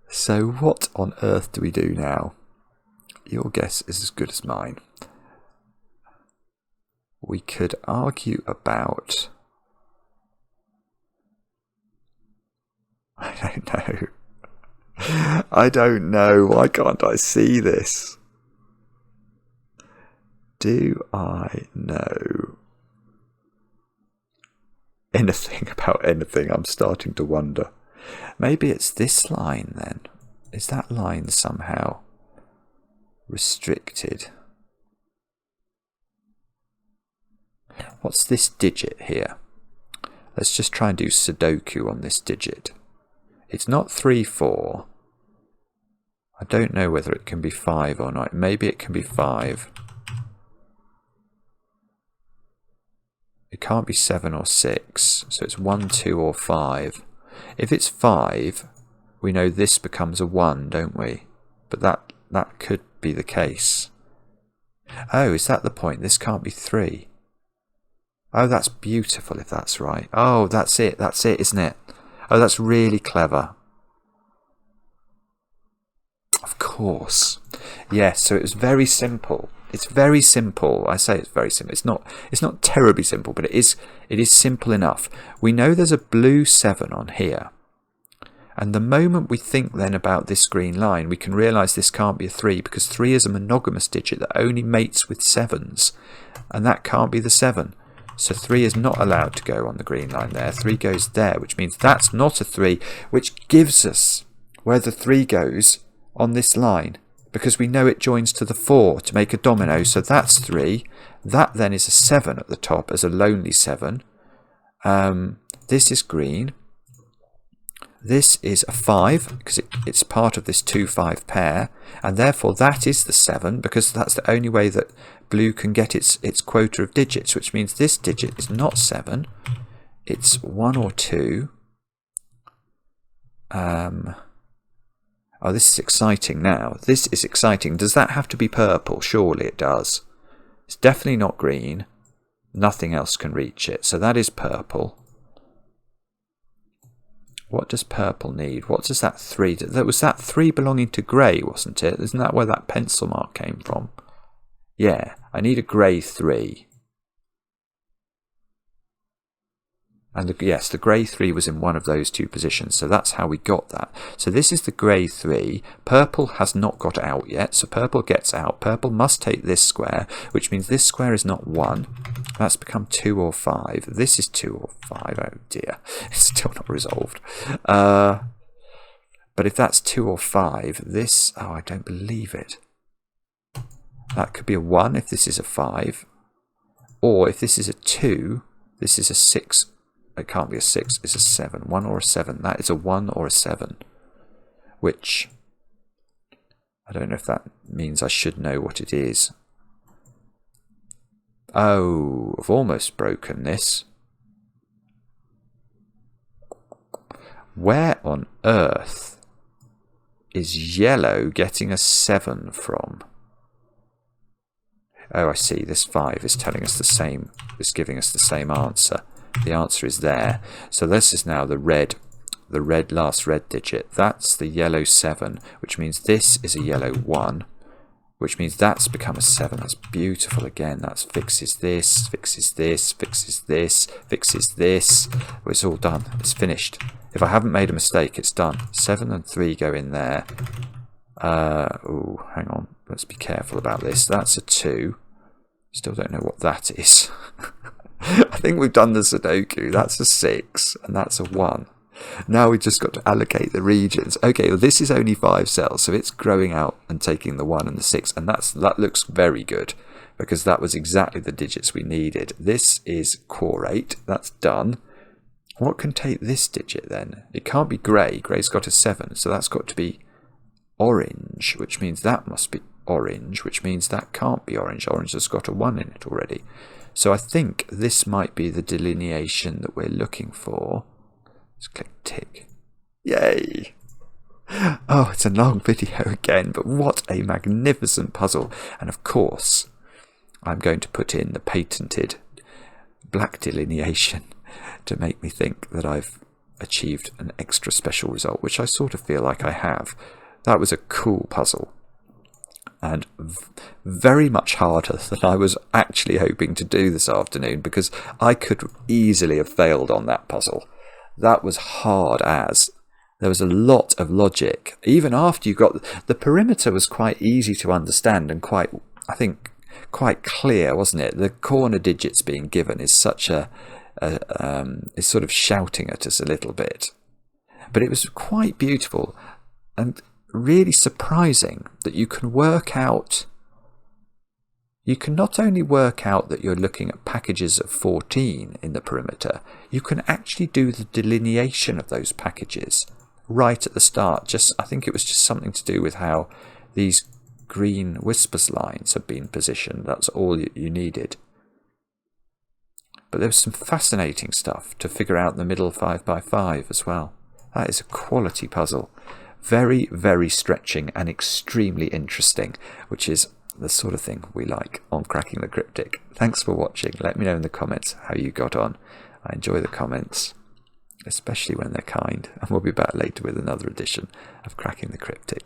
So what on earth do we do now? Your guess is as good as mine. We could argue about... I don't know. I don't know. Why can't I see this? Do I know anything about anything? I'm starting to wonder. Maybe it's this line then. Is that line somehow restricted? What's this digit here? Let's just try and do Sudoku on this digit. It's not 3, 4. I don't know whether it can be 5 or not. Maybe it can be 5. It can't be 7 or 6. So it's 1, 2 or 5. If it's 5, we know this becomes a 1, don't we? But that could be the case. Oh, is that the point? This can't be 3. Oh, that's beautiful if that's right. Oh, that's it, isn't it? Oh, that's really clever. Of course. Yes, so it was very simple. It's very simple. I say it's very simple. It's not terribly simple, but it is simple enough. We know there's a blue 7 on here. And the moment we think then about this green line, we can realise this can't be a 3 because 3 is a monogamous digit that only mates with 7s. And that can't be the 7. So 3 is not allowed to go on the green line there. 3 goes there, which means that's not a 3, which gives us where the 3 goes on this line, because we know it joins to the 4 to make a domino. So that's 3. That then is a 7 at the top as a lonely 7. This is green. This is a 5 because it's part of this 2-5 pair, and therefore that is the 7 because that's the only way that blue can get its quota of digits, which means this digit is not 7, it's 1 or 2. Oh, this is exciting now. This is exciting. Does that have to be purple? Surely it does. It's definitely not green. Nothing else can reach it. So that is purple. What does purple need? What does that 3 do? Was that 3 belonging to grey, wasn't it? Isn't that where that pencil mark came from? Yeah, I need a grey 3. And yes, the grey 3 was in one of those two positions, so that's how we got that. So this is the grey 3. Purple has not got out yet, so purple gets out. Purple must take this square, which means this square is not 1. That's become 2 or 5. This is 2 or 5. Oh dear, it's still not resolved. But if that's 2 or 5, this... Oh, I don't believe it. That could be a 1 if this is a 5. Or if this is a 2, this is a 6. It can't be a 6, it's a 7. 1 or a 7. That is a 1 or a 7. Which, I don't know if that means I should know what it is. Oh, I've almost broken this. Where on earth is yellow getting a 7 from? Oh, I see. This 5 is telling us the same, is giving us the same answer. The answer is there. So this is now the red last red digit. That's the yellow 7, which means this is a yellow 1, which means that's become a 7. That's beautiful again. That fixes this, fixes this, fixes this, fixes this. Well, it's all done. It's finished. If I haven't made a mistake, it's done. 7 and 3 go in there. Oh, hang on. Let's be careful about this. That's a 2. Still don't know what that is. I think we've done the Sudoku. That's a 6 and that's a 1. Now we just got to allocate the regions. Okay, well this is only 5 cells, so it's growing out and taking the 1 and the 6, and that looks very good, because that was exactly the digits we needed. This is core 8, that's done. What can take this digit then? It can't be grey. Grey's got a 7, so that's got to be orange, which means that must be orange, which means that can't be orange. Orange has got a 1 in it already. So I think this might be the delineation that we're looking for. Let's click tick. Yay! Oh, it's a long video again, but what a magnificent puzzle. And of course, I'm going to put in the patented black delineation to make me think that I've achieved an extra special result, which I sort of feel like I have. That was a cool puzzle, and very much harder than I was actually hoping to do this afternoon, because I could easily have failed on that puzzle. That was hard as. There was a lot of logic. Even after you got... The perimeter was quite easy to understand and quite, I think, quite clear, wasn't it? The corner digits being given is such a... is sort of shouting at us a little bit. But it was quite beautiful and really surprising that you can work out... You can not only work out that you're looking at packages of 14 in the perimeter, you can actually do the delineation of those packages right at the start. I think it was just something to do with how these green whispers lines have been positioned. That's all you needed. But there was some fascinating stuff to figure out the middle 5x5 as well. That is a quality puzzle. Very, very stretching and extremely interesting, which is the sort of thing we like on Cracking the Cryptic. Thanks for watching. Let me know in the comments how you got on. I enjoy the comments, especially when they're kind. And we'll be back later with another edition of Cracking the Cryptic.